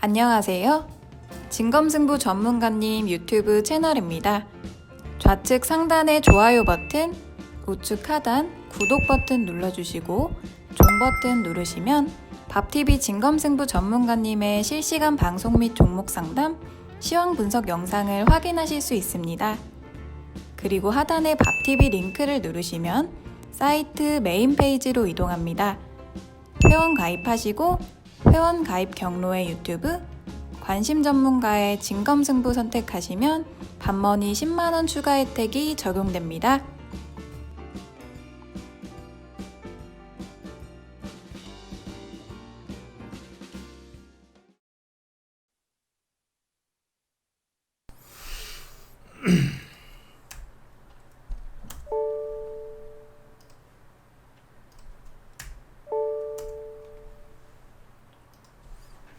안녕하세요. 진검승부 전문가님 유튜브 채널입니다. 좌측 상단의 좋아요 버튼, 우측 하단 구독 버튼 눌러주시고 종 버튼 누르시면 밥TV 진검승부 전문가님의 실시간 방송 및 종목 상담, 시황 분석 영상을 확인하실 수 있습니다. 그리고 하단의 밥TV 링크를 누르시면 사이트 메인 페이지로 이동합니다. 회원 가입하시고 회원 가입 경로의 유튜브, 관심 전문가의 진검승부 선택하시면 밥머니 10만원 추가 혜택이 적용됩니다.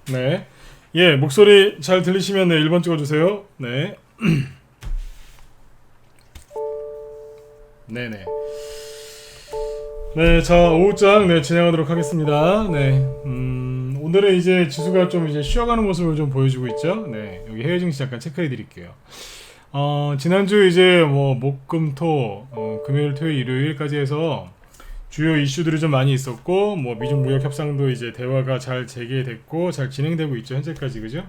네. 예, 목소리 잘 들리시면 네, 1번 찍어주세요. 네. 네네. 네, 자, 오후장, 네, 진행하도록 하겠습니다. 네. 오늘은 이제 지수가 좀 이제 쉬어가는 모습을 좀 보여주고 있죠. 네. 여기 해외 증시 잠깐 체크해 드릴게요. 지난주 이제 뭐, 목, 금, 토, 금요일, 토요일, 일요일까지 해서 주요 이슈들이 좀 많이 있었고, 뭐 미중 무역 협상도 이제 대화가 잘 재개됐고 잘 진행되고 있죠, 현재까지. 그죠?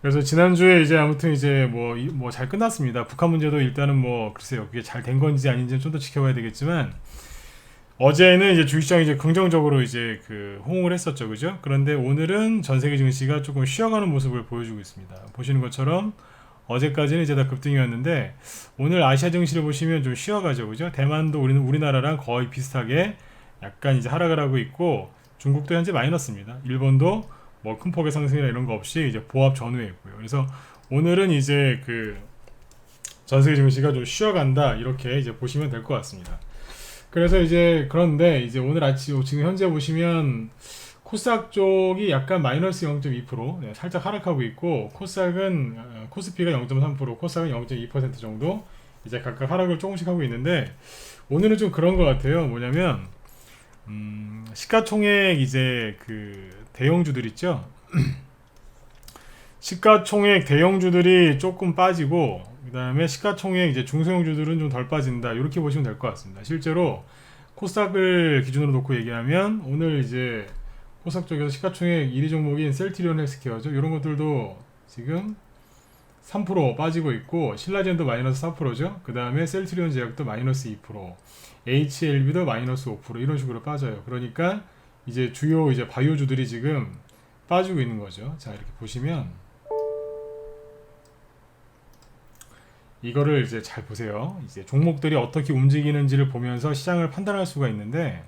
그래서 지난주에 이제 아무튼 이제 뭐 잘 끝났습니다. 북한 문제도 일단은 뭐 글쎄요, 그게 잘 된 건지 아닌지는 좀 더 지켜봐야 되겠지만, 어제는 이제 주식시장이 이제 긍정적으로 이제 호응을 했었죠, 그죠? 그런데 오늘은 전 세계 증시가 조금 쉬어가는 모습을 보여주고 있습니다. 보시는 것처럼 어제까지는 이제 다 급등이었는데 오늘 아시아 증시를 보시면 좀 쉬어가죠, 그죠? 대만도 우리나라랑 거의 비슷하게 약간 이제 하락을 하고 있고, 중국도 현재 마이너스입니다. 일본도 뭐 큰 폭의 상승이나 이런 거 없이 이제 보합 전후에 있고요. 그래서 오늘은 이제 전 세계 증시가 좀 쉬어간다, 이렇게 이제 보시면 될 것 같습니다. 그래서 이제 그런데 이제 오늘 아침 지금 현재 보시면 코스닥 쪽이 약간 마이너스 0.2%, 네, 살짝 하락하고 있고, 코스피가 0.3%, 코스닥은 0.2% 정도 이제 각각 하락을 조금씩 하고 있는데, 오늘은 좀 그런 것 같아요. 뭐냐면 시가총액 이제 대형주들 있죠. 시가총액 대형주들이 조금 빠지고, 그 다음에 시가총액 이제 중소형주들은 좀 덜 빠진다, 이렇게 보시면 될 것 같습니다. 실제로 코스닥을 기준으로 놓고 얘기하면 오늘 이제 코스닥 쪽에서 시가총액 1위 종목인 셀트리온 헬스케어죠. 이런 것들도 지금 3% 빠지고 있고, 신라젠도 마이너스 4%죠. 그 다음에 셀트리온 제약도 마이너스 2%, HLB도 마이너스 5%, 이런 식으로 빠져요. 그러니까 이제 주요 이제 바이오주들이 지금 빠지고 있는 거죠. 자, 이렇게 보시면 이거를 이제 잘 보세요. 이제 종목들이 어떻게 움직이는지를 보면서 시장을 판단할 수가 있는데,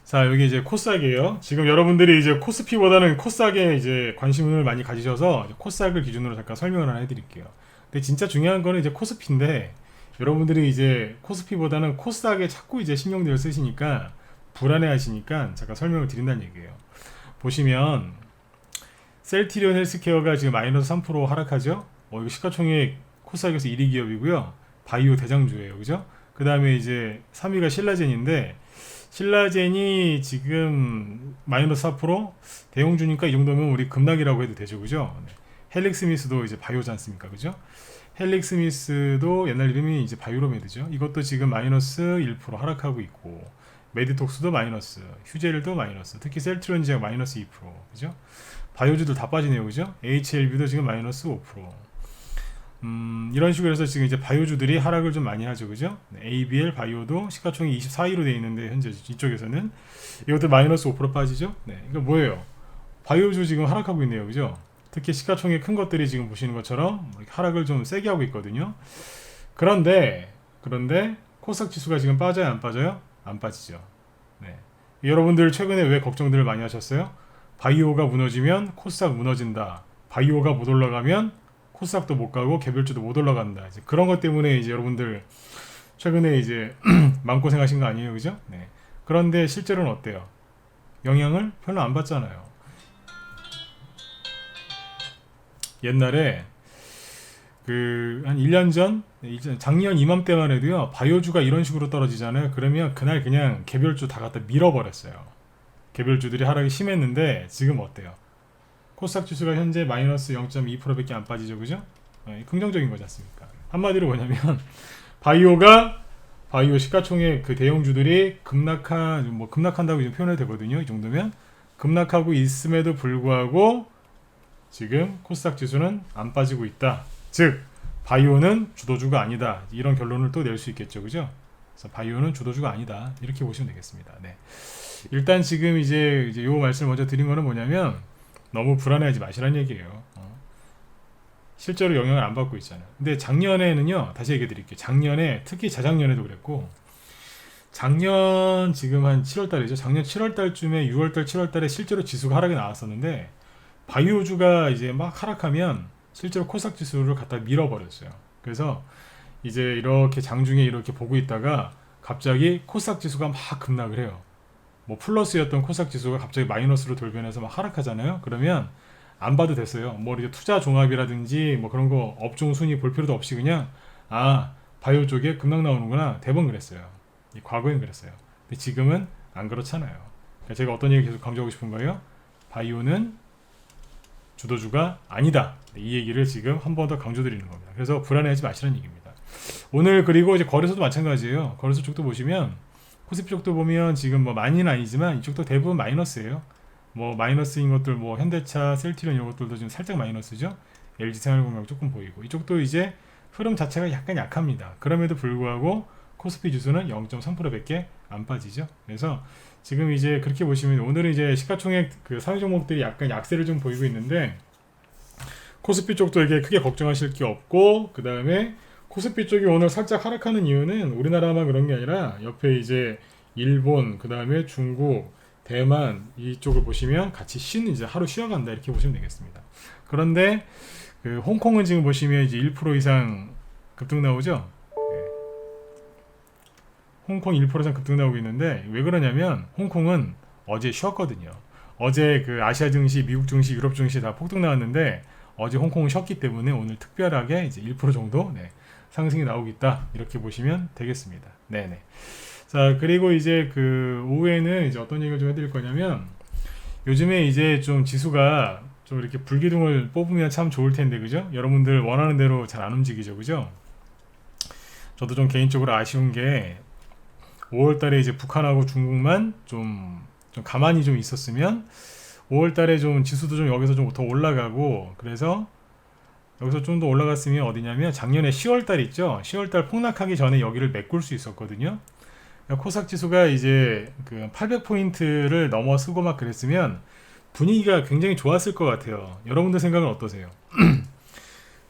자, 여기 이제 코스닥이에요. 지금 여러분들이 이제 코스피보다는 코스닥에 이제 관심을 많이 가지셔서 코스닥을 기준으로 잠깐 설명을 하나 해드릴게요. 근데 진짜 중요한 거는 이제 코스피인데, 여러분들이 이제 코스피보다는 코스닥에 자꾸 이제 신경들을 쓰시니까 불안해 하시니까 잠깐 설명을 드린다는 얘기예요. 보시면 셀트리온 헬스케어가 지금 마이너스 3% 하락하죠. 이거 시가총액 코스닥에서 1위 기업이고요. 바이오 대장주예요, 그죠? 그 다음에 이제 3위가 신라젠인데, 신라젠이 지금 마이너스 4%, 대형주니까 이 정도면 우리 급락이라고 해도 되죠, 그죠? 헬릭스미스도 이제 바이오지 않습니까, 그죠? 헬릭스미스도 옛날 이름이 이제 바이오로메드죠. 이것도 지금 마이너스 1% 하락하고 있고, 메디톡스도 마이너스, 휴젤도 마이너스, 특히 셀트리온 제약 마이너스 2%, 그죠? 바이오주들 다 빠지네요, 그죠? HLB도 지금 마이너스 5%. 이런 식으로 해서 지금 이제 바이오주들이 하락을 좀 많이 하죠, 그죠? ABL 바이오도 시가총액 24위로 되어 있는데, 현재 이쪽에서는 이것도 마이너스 5% 빠지죠. 네, 이거 뭐예요? 바이오주 지금 하락하고 있네요, 그죠? 특히 시가총액 큰 것들이 지금 보시는 것처럼 하락을 좀 세게 하고 있거든요. 그런데 코스닥 지수가 지금 빠져요, 안 빠져요? 안 빠지죠. 네. 여러분들 최근에 왜 걱정들을 많이 하셨어요? 바이오가 무너지면 코스닥 무너진다, 바이오가 못 올라가면 코스닥도 못 가고 개별주도 못 올라간다. 이제 그런 것 때문에 이제 여러분들 최근에 이제 마음고생하신 거 아니에요, 그죠? 네. 그런데 실제로는 어때요? 영향을 별로 안 받잖아요. 옛날에 한 1년 전, 작년 이맘때만 해도요, 바이오주가 이런 식으로 떨어지잖아요. 그러면 그날 그냥 개별주 다 갖다 밀어버렸어요. 개별주들이 하락이 심했는데 지금 어때요? 코스닥 지수가 현재 마이너스 0.2%밖에 안 빠지죠, 그죠? 긍정적인 거지 않습니까? 한마디로 뭐냐면 바이오 시가총액 그 대형주들이 급락한다고 이제 표현해도 되거든요. 이 정도면 급락하고 있음에도 불구하고 지금 코스닥 지수는 안 빠지고 있다. 즉 바이오는 주도주가 아니다. 이런 결론을 또 낼 수 있겠죠, 그죠? 그래서 바이오는 주도주가 아니다. 이렇게 보시면 되겠습니다. 네. 일단 지금 이제 요 말씀을 먼저 드린 거는 뭐냐면 너무 불안해하지 마시라는 얘기예요. 실제로 영향을 안 받고 있잖아요. 근데 작년에는요, 다시 얘기해 드릴게요. 작년에, 특히 재작년에도 그랬고, 작년 지금 한 7월달이죠. 작년 7월달쯤에 6월달, 7월달에 실제로 지수가 하락이 나왔었는데, 바이오주가 이제 막 하락하면 실제로 코스닥 지수를 갖다 밀어버렸어요. 그래서 이제 이렇게 장중에 이렇게 보고 있다가 갑자기 코스닥 지수가 막 급락을 해요. 뭐 플러스였던 코스닥 지수가 갑자기 마이너스로 돌변해서 막 하락하잖아요. 그러면 안 봐도 됐어요. 뭐 이렇게 투자 종합이라든지 뭐 그런 거 업종 순위 볼 필요도 없이 그냥 바이오 쪽에 급락 나오는구나. 대부분 그랬어요. 과거에는 그랬어요. 근데 지금은 안 그렇잖아요. 그러니까 제가 어떤 얘기 계속 강조하고 싶은 거예요? 바이오는 주도주가 아니다. 이 얘기를 지금 한 번 더 강조드리는 겁니다. 그래서 불안해하지 마시라는 얘기입니다. 오늘 그리고 이제 거래소도 마찬가지예요. 거래소 쪽도 보시면 코스피 쪽도 보면 지금 뭐 많이는 아니지만 이쪽도 대부분 마이너스예요. 뭐 마이너스인 것들 뭐 현대차, 셀트리온 이런 것들도 지금 살짝 마이너스죠. LG생활공학 조금 보이고 이쪽도 이제 흐름 자체가 약간 약합니다. 그럼에도 불구하고 코스피 지수는 0.3%밖에 안 빠지죠. 그래서 지금 이제 그렇게 보시면 오늘은 이제 시가총액 그 상위 종목들이 약간 약세를 좀 보이고 있는데 코스피 쪽도 이게 크게 걱정하실 게 없고 그 다음에 코스피 쪽이 오늘 살짝 하락하는 이유는 우리나라만 그런 게 아니라 옆에 이제 일본 그 다음에 중국 대만 이쪽을 보시면 같이 이제 하루 쉬어간다 이렇게 보시면 되겠습니다. 그런데 그 홍콩은 지금 보시면 이제 1% 이상 급등 나오죠. 홍콩 1% 이상 급등 나오고 있는데 왜 그러냐면 홍콩은 어제 쉬었거든요. 어제 그 아시아 증시, 미국 증시, 유럽 증시 다 폭등 나왔는데 어제 홍콩은 쉬었기 때문에 오늘 특별하게 이제 1% 정도 상승이 나오고 있다 이렇게 보시면 되겠습니다. 네네. 자 그리고 이제 그 오후에는 이제 어떤 얘기를 좀 해드릴 거냐면 요즘에 이제 좀 지수가 좀 이렇게 불기둥을 뽑으면 참 좋을 텐데 그죠? 여러분들 원하는 대로 잘 안 움직이죠, 그죠? 저도 좀 개인적으로 아쉬운 게 5월달에 이제 북한하고 중국만 좀 가만히 좀 있었으면 5월달에 좀 지수도 좀 여기서 좀 더 올라가고 그래서 여기서 좀 더 올라갔으면 어디냐면 작년에 10월달 있죠? 10월달 폭락하기 전에 여기를 메꿀 수 있었거든요. 코스닥 지수가 이제 그 800포인트를 넘어서고 막 그랬으면 분위기가 굉장히 좋았을 것 같아요. 여러분들 생각은 어떠세요?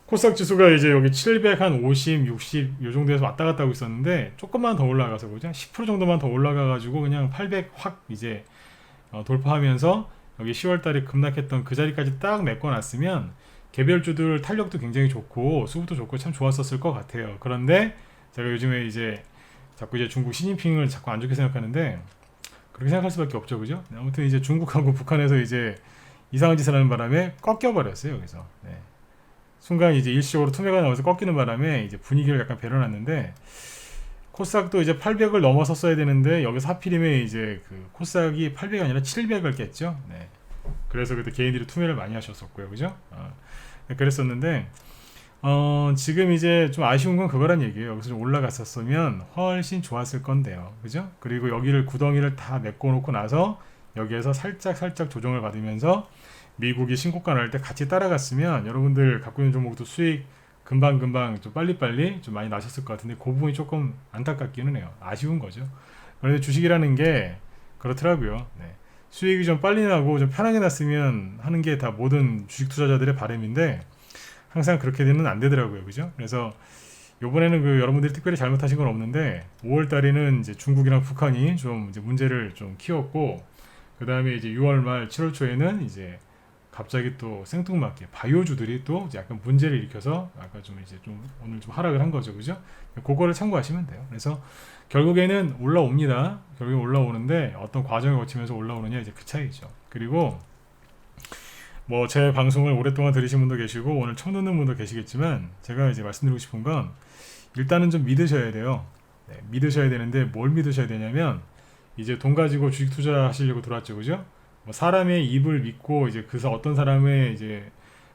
코스닥 지수가 이제 여기 750, 60 요 정도에서 왔다 갔다 하고 있었는데 조금만 더 올라가서 보자. 10% 정도만 더 올라가 가지고 그냥 800 확 이제 돌파하면서 여기 10월 달에 급락했던 그 자리까지 딱 메꿔놨으면 개별주들 탄력도 굉장히 좋고 수급도 좋고 참 좋았었을 것 같아요. 그런데 제가 요즘에 이제 자꾸 이제 중국 시진핑을 자꾸 안 좋게 생각하는데 그렇게 생각할 수밖에 없죠, 그죠? 아무튼 이제 중국하고 북한에서 이제 이상한 짓을 하는 바람에 꺾여버렸어요, 여기서. 네. 순간 이제 일시적으로 투매가 나와서 꺾이는 바람에 이제 분위기를 약간 배려놨는데 코스닥도 이제 800을 넘어섰어야 되는데 여기서 하필이면 이제 그 코스닥이 800이 아니라 700을 깼죠. 네. 그래서 그때 개인들이 투매를 많이 하셨었고요, 그죠? 그랬었는데 지금 이제 좀 아쉬운 건 그거란 얘기예요. 여기서 좀 올라갔었으면 훨씬 좋았을 건데요, 그죠? 그리고 여기를 구덩이를 다 메꿔놓고 나서 여기에서 살짝 조정을 받으면서 미국이 신고가 날 때 같이 따라갔으면 여러분들 갖고 있는 종목도 수익 금방 좀 빨리빨리 좀 많이 나셨을 것 같은데 그 부분이 조금 안타깝기는 해요. 아쉬운 거죠. 그런데 주식이라는 게 그렇더라고요. 네. 수익이 좀 빨리 나고 좀 편하게 났으면 하는 게 다 모든 주식 투자자들의 바람인데 항상 그렇게는 안 되더라고요, 그죠? 그래서 요번에는 그 여러분들이 특별히 잘못하신 건 없는데 5월 달에는 이제 중국이랑 북한이 좀 이제 문제를 좀 키웠고 그 다음에 이제 6월 말 7월 초에는 이제 갑자기 또 생뚱맞게 바이오주들이 또 약간 문제를 일으켜서 아까 좀 이제 좀 오늘 좀 하락을 한 거죠, 그죠? 그거를 참고하시면 돼요. 그래서 결국에는 올라옵니다. 결국에 올라오는데 어떤 과정을 거치면서 올라오느냐 이제 그 차이죠. 그리고 뭐 제 방송을 오랫동안 들으신 분도 계시고 오늘 처음 듣는 분도 계시겠지만 제가 이제 말씀드리고 싶은 건 일단은 좀 믿으셔야 돼요. 네, 믿으셔야 되는데 뭘 믿으셔야 되냐면 이제 돈 가지고 주식 투자하시려고 들어왔죠, 그죠? 뭐 사람의 입을 믿고 이제 어떤 사람의 이제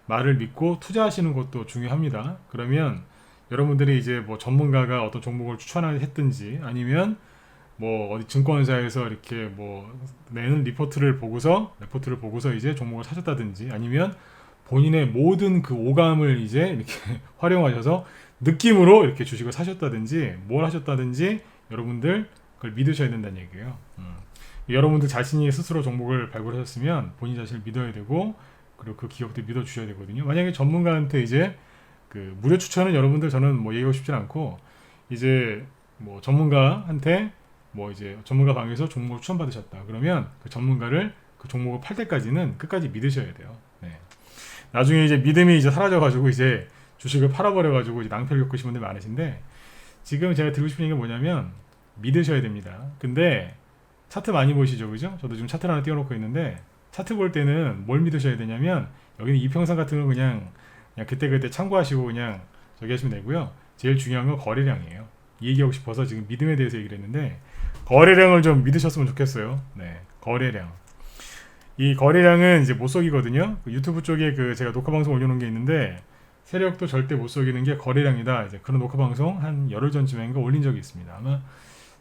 말을 믿고 투자하시는 것도 중요합니다. 그러면 여러분들이 이제 뭐 전문가가 어떤 종목을 추천했든지 아니면 뭐 어디 증권사에서 이렇게 뭐 내는 리포트를 보고서 이제 종목을 사셨다든지 아니면 본인의 모든 그 오감을 이제 이렇게 활용하셔서 느낌으로 이렇게 주식을 사셨다든지 뭘 하셨다든지 여러분들 그걸 믿으셔야 된다는 얘기예요. 여러분들 자신이 스스로 종목을 발굴하셨으면 본인 자신을 믿어야 되고 그리고 그 기업도 믿어 주셔야 되거든요. 만약에 전문가한테 이제 그 무료 추천은 여러분들 저는 뭐 얘기하고 싶진 않고 이제 뭐 전문가한테 뭐 이제 전문가 방에서 종목을 추천 받으셨다. 그러면 그 전문가를 그 종목을 팔 때까지는 끝까지 믿으셔야 돼요. 네. 나중에 이제 믿음이 이제 사라져가지고 이제 주식을 팔아버려가지고 이제 낭패를 겪으신 분들 많으신데 지금 제가 드리고 싶은 얘기가 뭐냐면 믿으셔야 됩니다. 근데 차트 많이 보시죠, 그죠? 저도 지금 차트를 하나 띄워놓고 있는데 차트 볼 때는 뭘 믿으셔야 되냐면 여기는 이평선 같은 거 그냥 그때 참고하시고 그냥 저기 하시면 되고요. 제일 중요한 건 거래량이에요. 이 얘기하고 싶어서 지금 믿음에 대해서 얘기를 했는데 거래량을 좀 믿으셨으면 좋겠어요. 네, 거래량. 이 거래량은 이제 못 속이거든요. 그 유튜브 쪽에 그 제가 녹화 방송 올려놓은 게 있는데 세력도 절대 못 속이는 게 거래량이다. 이제 그런 녹화 방송 한 열흘 전쯤인가 올린 적이 있습니다. 아마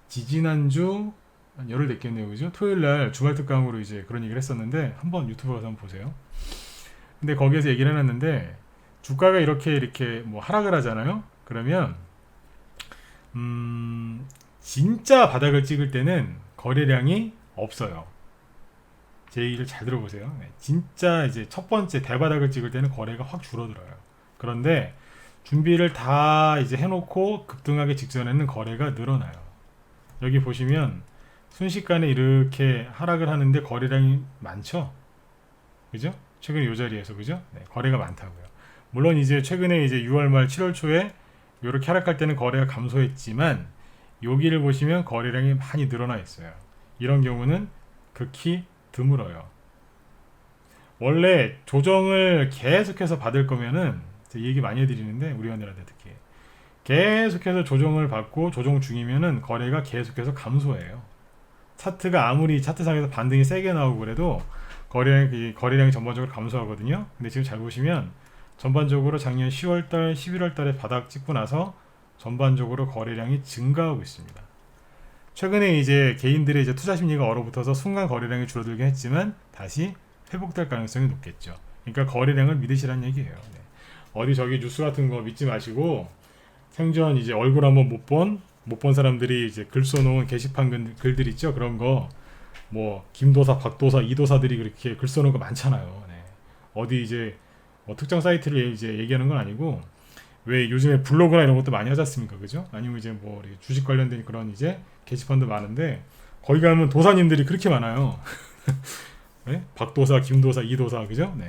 지지난주 한 열흘 됐겠네요, 그죠? 토요일 날 주말 특강으로 이제 그런 얘기를 했었는데 한번 유튜브 가서 한번 보세요. 근데 거기에서 얘기를 해놨는데 주가가 이렇게 뭐 하락을 하잖아요. 그러면 진짜 바닥을 찍을 때는 거래량이 없어요. 제 얘기를 잘 들어보세요. 네, 진짜 이제 첫 번째 대바닥을 찍을 때는 거래가 확 줄어들어요. 그런데 준비를 다 이제 해놓고 급등하기 직전에는 거래가 늘어나요. 여기 보시면 순식간에 이렇게 하락을 하는데 거래량이 많죠? 그죠? 최근에 이 자리에서 그죠? 네, 거래가 많다고요. 물론 이제 최근에 이제 6월 말 7월 초에 이렇게 하락할 때는 거래가 감소했지만 여기를 보시면 거래량이 많이 늘어나 있어요. 이런 경우는 극히 드물어요. 원래 조정을 계속해서 받을 거면은 얘기 많이 해드리는데 우리 회원들한테 특히 계속해서 조정을 받고 조정 중이면은 거래가 계속해서 감소해요. 차트가 아무리 차트상에서 반등이 세게 나오고 그래도 거래량이 전반적으로 감소하거든요. 근데 지금 잘 보시면 전반적으로 작년 10월달, 11월달에 바닥 찍고 나서 전반적으로 거래량이 증가하고 있습니다. 최근에 이제 개인들의 이제 투자 심리가 얼어붙어서 순간 거래량이 줄어들긴 했지만 다시 회복될 가능성이 높겠죠. 그러니까 거래량을 믿으시라는 얘기예요. 네. 어디 저기 뉴스 같은 거 믿지 마시고 생전 이제 얼굴 한번 못 본 사람들이 이제 글 써놓은 게시판 글들 있죠. 그런 거 뭐 김도사, 박도사, 이도사들이 그렇게 글 써놓은 거 많잖아요. 네. 어디 이제 뭐 특정 사이트를 이제 얘기하는 건 아니고 왜 요즘에 블로그나 이런 것도 많이 하지 않습니까? 그죠? 아니면 이제 뭐 주식 관련된 그런 이제 게시판도 많은데 거기 가면 도사님들이 그렇게 많아요. 네? 박도사, 김도사, 이도사, 그죠? 네.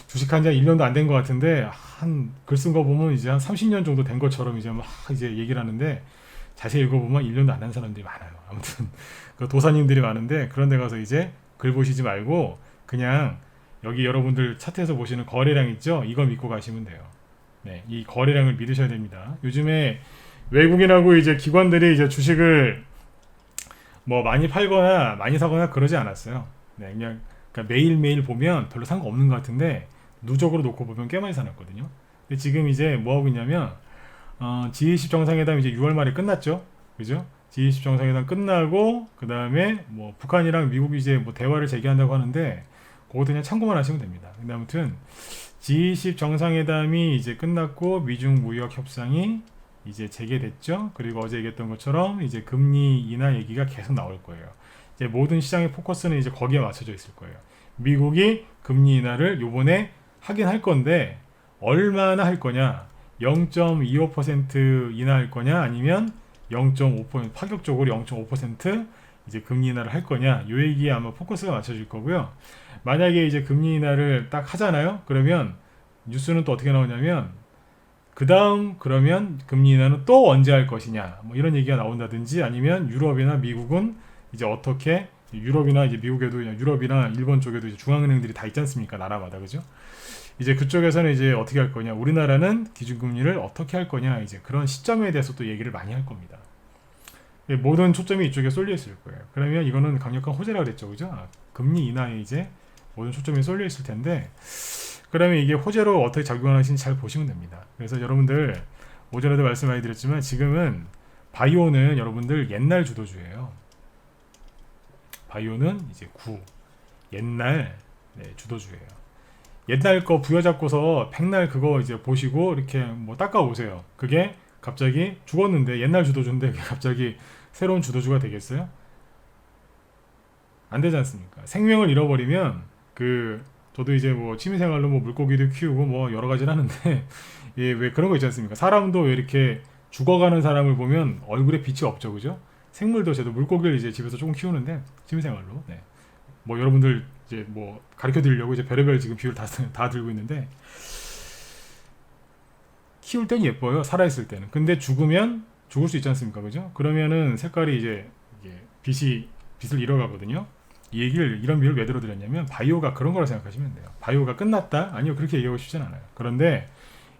주식한 지 1년도 안 된 것 같은데 한 글 쓴 거 보면 이제 한 30년 정도 된 것처럼 이제 막 이제 얘기를 하는데 자세히 읽어보면 1년도 안 한 사람들이 많아요. 아무튼 그 도사님들이 많은데 그런 데 가서 이제 글 보시지 말고 그냥 여기 여러분들 차트에서 보시는 거래량 있죠? 이거 믿고 가시면 돼요. 네, 이 거래량을 믿으셔야 됩니다. 요즘에 외국인하고 이제 기관들이 이제 주식을 뭐 많이 팔거나 많이 사거나 그러지 않았어요. 네, 그냥 그러니까 매일매일 보면 별로 상관없는 것 같은데 누적으로 놓고 보면 꽤 많이 사놨거든요. 근데 지금 이제 뭐 하고 있냐면 G20 정상회담 이제 6월 말에 끝났죠. 그죠? G20 정상회담 끝나고 그 다음에 뭐 북한이랑 미국이 이제 뭐 대화를 재개한다고 하는데 그것도 그냥 참고만 하시면 됩니다. 근데 아무튼 G20 정상회담이 이제 끝났고 미중 무역 협상이 이제 재개됐죠. 그리고 어제 얘기했던 것처럼 이제 금리 인하 얘기가 계속 나올 거예요. 이제 모든 시장의 포커스는 이제 거기에 맞춰져 있을 거예요. 미국이 금리 인하를 요번에 하긴 할 건데 얼마나 할 거냐? 0.25% 인하할 거냐? 아니면 0.5% 파격적으로 0.5% 이제 금리 인하를 할 거냐? 요 얘기에 아마 포커스가 맞춰질 거고요. 만약에 이제 금리 인하를 딱 하잖아요. 그러면 뉴스는 또 어떻게 나오냐면 그 다음 그러면 금리 인하는 또 언제 할 것이냐? 뭐 이런 얘기가 나온다든지 아니면 유럽이나 미국은 이제 어떻게 유럽이나 이제 미국에도 유럽이나 일본 쪽에도 이제 중앙은행들이 다 있지 않습니까? 나라마다 그죠? 이제 그쪽에서는 이제 어떻게 할 거냐? 우리나라는 기준금리를 어떻게 할 거냐? 이제 그런 시점에 대해서 또 얘기를 많이 할 겁니다. 모든 초점이 이쪽에 쏠려 있을 거예요. 그러면 이거는 강력한 호재라고 그랬죠, 그죠? 금리 인하에 이제 모든 초점이 쏠려 있을 텐데, 그러면 이게 호재로 어떻게 작용하시는지 잘 보시면 됩니다. 그래서 여러분들 오전에도 말씀 많이 드렸지만 지금은 바이오는 여러분들 옛날 주도주예요. 바이오는 이제 옛날 주도주예요. 옛날 거 부여잡고서 백날 그거 이제 보시고 이렇게 뭐 닦아오세요. 그게 갑자기 죽었는데 옛날 주도주인데 그게 갑자기 새로운 주도주가 되겠어요? 안 되지 않습니까? 생명을 잃어버리면 저도 이제 뭐 취미생활로 뭐 물고기도 키우고 뭐 여러 가지를 하는데 예, 왜 그런 거 있지 않습니까? 사람도 왜 이렇게 죽어가는 사람을 보면 얼굴에 빛이 없죠, 그죠? 생물도 저도 물고기를 이제 집에서 조금 키우는데 취미생활로 뭐 여러분들 이제 뭐 가르쳐 드리려고 이제 별의별 지금 비율 다 들고 있는데 키울 땐 예뻐요, 살아있을 때는. 근데 죽으면 죽을 수 있지 않습니까, 그죠? 그러면은 색깔이 이제 이게 빛을 잃어가거든요. 이런 비유를 왜 들어드렸냐면 바이오가 그런 거라 생각하시면 돼요. 바이오가 끝났다? 아니요, 그렇게 얘기하고 싶진 않아요. 그런데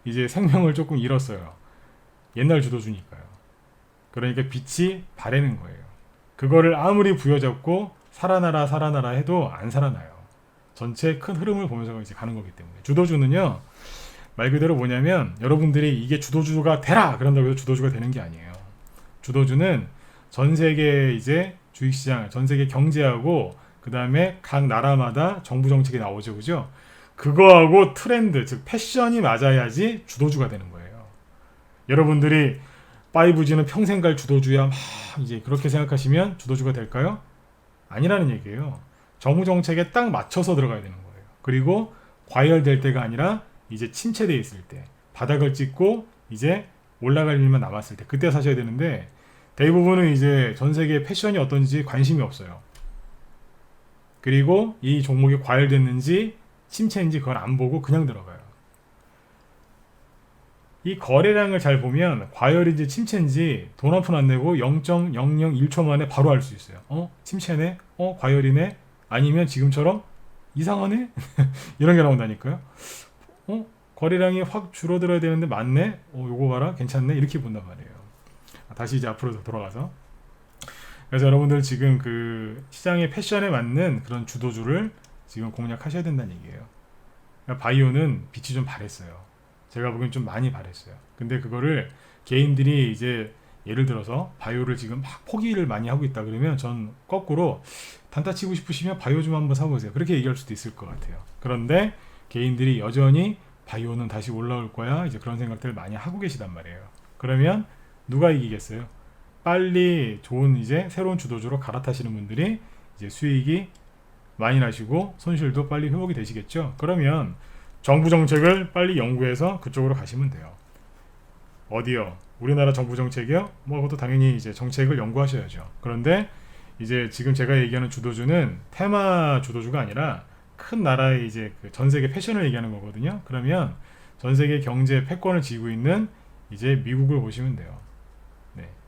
이제 생명을 조금 잃었어요. 옛날 주도주니까요. 그러니까 빛이 바래는 거예요. 그거를 아무리 부여잡고 살아나라 해도 안 살아나요. 전체 큰 흐름을 보면서 이제 가는 거기 때문에. 주도주는요, 말 그대로 뭐냐면 여러분들이 이게 주도주가 되라 그런다고 해서 주도주가 되는 게 아니에요. 주도주는 전 세계 이제 주식시장, 전 세계 경제하고 그 다음에 각 나라마다 정부 정책이 나오죠, 그죠? 그거하고 트렌드, 즉 패션이 맞아야지 주도주가 되는 거예요. 여러분들이 5G는 평생 갈 주도주야, 막 이제 그렇게 생각하시면 주도주가 될까요? 아니라는 얘기예요. 정부 정책에 딱 맞춰서 들어가야 되는 거예요. 그리고 과열될 때가 아니라 이제 침체되어 있을 때, 바닥을 찍고 이제 올라갈 일만 남았을 때, 그때 사셔야 되는데 대부분은 이제 전 세계 패션이 어떤지 관심이 없어요. 그리고 이 종목이 과열됐는지 침체인지 그걸 안 보고 그냥 들어가요. 이 거래량을 잘 보면 과열인지 침체인지 돈 한 푼 안 내고 0.001초 만에 바로 알 수 있어요. 침체네? 과열이네? 아니면 지금처럼 이상하네? 이런 게 나온다니까요. 거래량이 확 줄어들어야 되는데 맞네? 요거 봐라, 괜찮네? 이렇게 본단 말이에요. 다시 이제 앞으로 돌아가서, 그래서 여러분들 지금 그 시장의 패션에 맞는 그런 주도주를 지금 공략하셔야 된다는 얘기예요. 그러니까 바이오는 빛이 좀 바랬어요. 제가 보기엔 좀 많이 바랬어요. 근데 그거를 개인들이 이제 예를 들어서 바이오를 지금 막 포기를 많이 하고 있다 그러면 전 거꾸로 단타 치고 싶으시면 바이오 좀 한번 사보세요. 그렇게 얘기할 수도 있을 것 같아요. 그런데 개인들이 여전히 바이오는 다시 올라올 거야, 이제 그런 생각들을 많이 하고 계시단 말이에요. 그러면 누가 이기겠어요? 빨리 좋은 이제 새로운 주도주로 갈아타시는 분들이 이제 수익이 많이 나시고 손실도 빨리 회복이 되시겠죠. 그러면 정부 정책을 빨리 연구해서 그쪽으로 가시면 돼요. 어디요? 우리나라 정부 정책이요? 뭐 그것도 당연히 이제 정책을 연구하셔야죠. 그런데 이제 지금 제가 얘기하는 주도주는 테마 주도주가 아니라 큰 나라의 이제 전 세계 패션을 얘기하는 거거든요. 그러면 전 세계 경제 패권을 쥐고 있는 이제 미국을 보시면 돼요.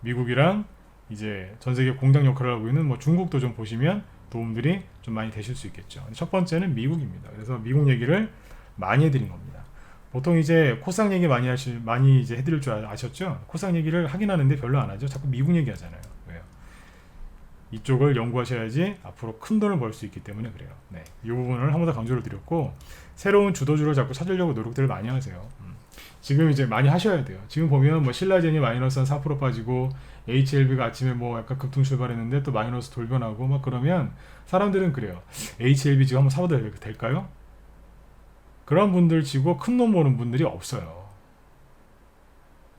미국이랑 이제 전 세계 공장 역할을 하고 있는 뭐 중국도 좀 보시면 도움들이 좀 많이 되실 수 있겠죠. 첫 번째는 미국입니다. 그래서 미국 얘기를 많이 해드린 겁니다. 보통 이제 코스닥 얘기 많이 이제 해드릴 줄 아셨죠? 코스닥 얘기를 하긴 하는데 별로 안 하죠. 자꾸 미국 얘기하잖아요. 왜요? 이쪽을 연구하셔야지 앞으로 큰 돈을 벌 수 있기 때문에 그래요. 이 부분을 한 번 더 강조를 드렸고, 새로운 주도주를 자꾸 찾으려고 노력들을 많이 하세요. 지금 이제 많이 하셔야 돼요. 지금 보면 뭐 신라젠이 마이너스 한 4% 빠지고 HLB가 아침에 뭐 약간 급등 출발했는데 또 마이너스 돌변하고 막 그러면 사람들은 그래요. HLB 지금 한번 사봐도 될까요? 그런 분들 치고 큰 놈 보는 분들이 없어요.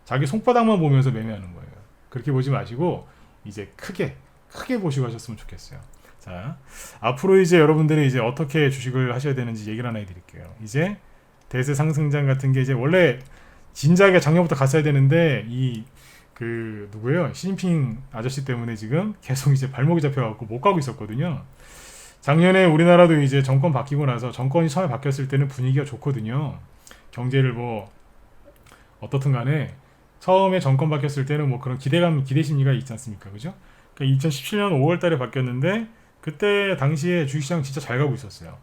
자기 손바닥만 보면서 매매하는 거예요. 그렇게 보지 마시고 이제 크게 보시고 하셨으면 좋겠어요. 자, 앞으로 이제 여러분들이 이제 어떻게 주식을 하셔야 되는지 얘기를 하나 해드릴게요. 이제 대세 상승장 같은 게 이제 원래 진작에 작년부터 갔어야 되는데 누구예요? 시진핑 아저씨 때문에 지금 계속 이제 발목이 잡혀갖고 못 가고 있었거든요. 작년에 우리나라도 이제 정권 바뀌고 나서, 정권이 처음에 바뀌었을 때는 분위기가 좋거든요. 경제를 뭐 어떻든 간에 처음에 정권 바뀌었을 때는 뭐 그런 기대 심리가 있지 않습니까, 그죠? 그러니까 2017년 5월달에 바뀌었는데 그때 당시에 주식시장 진짜 잘 가고 있었어요.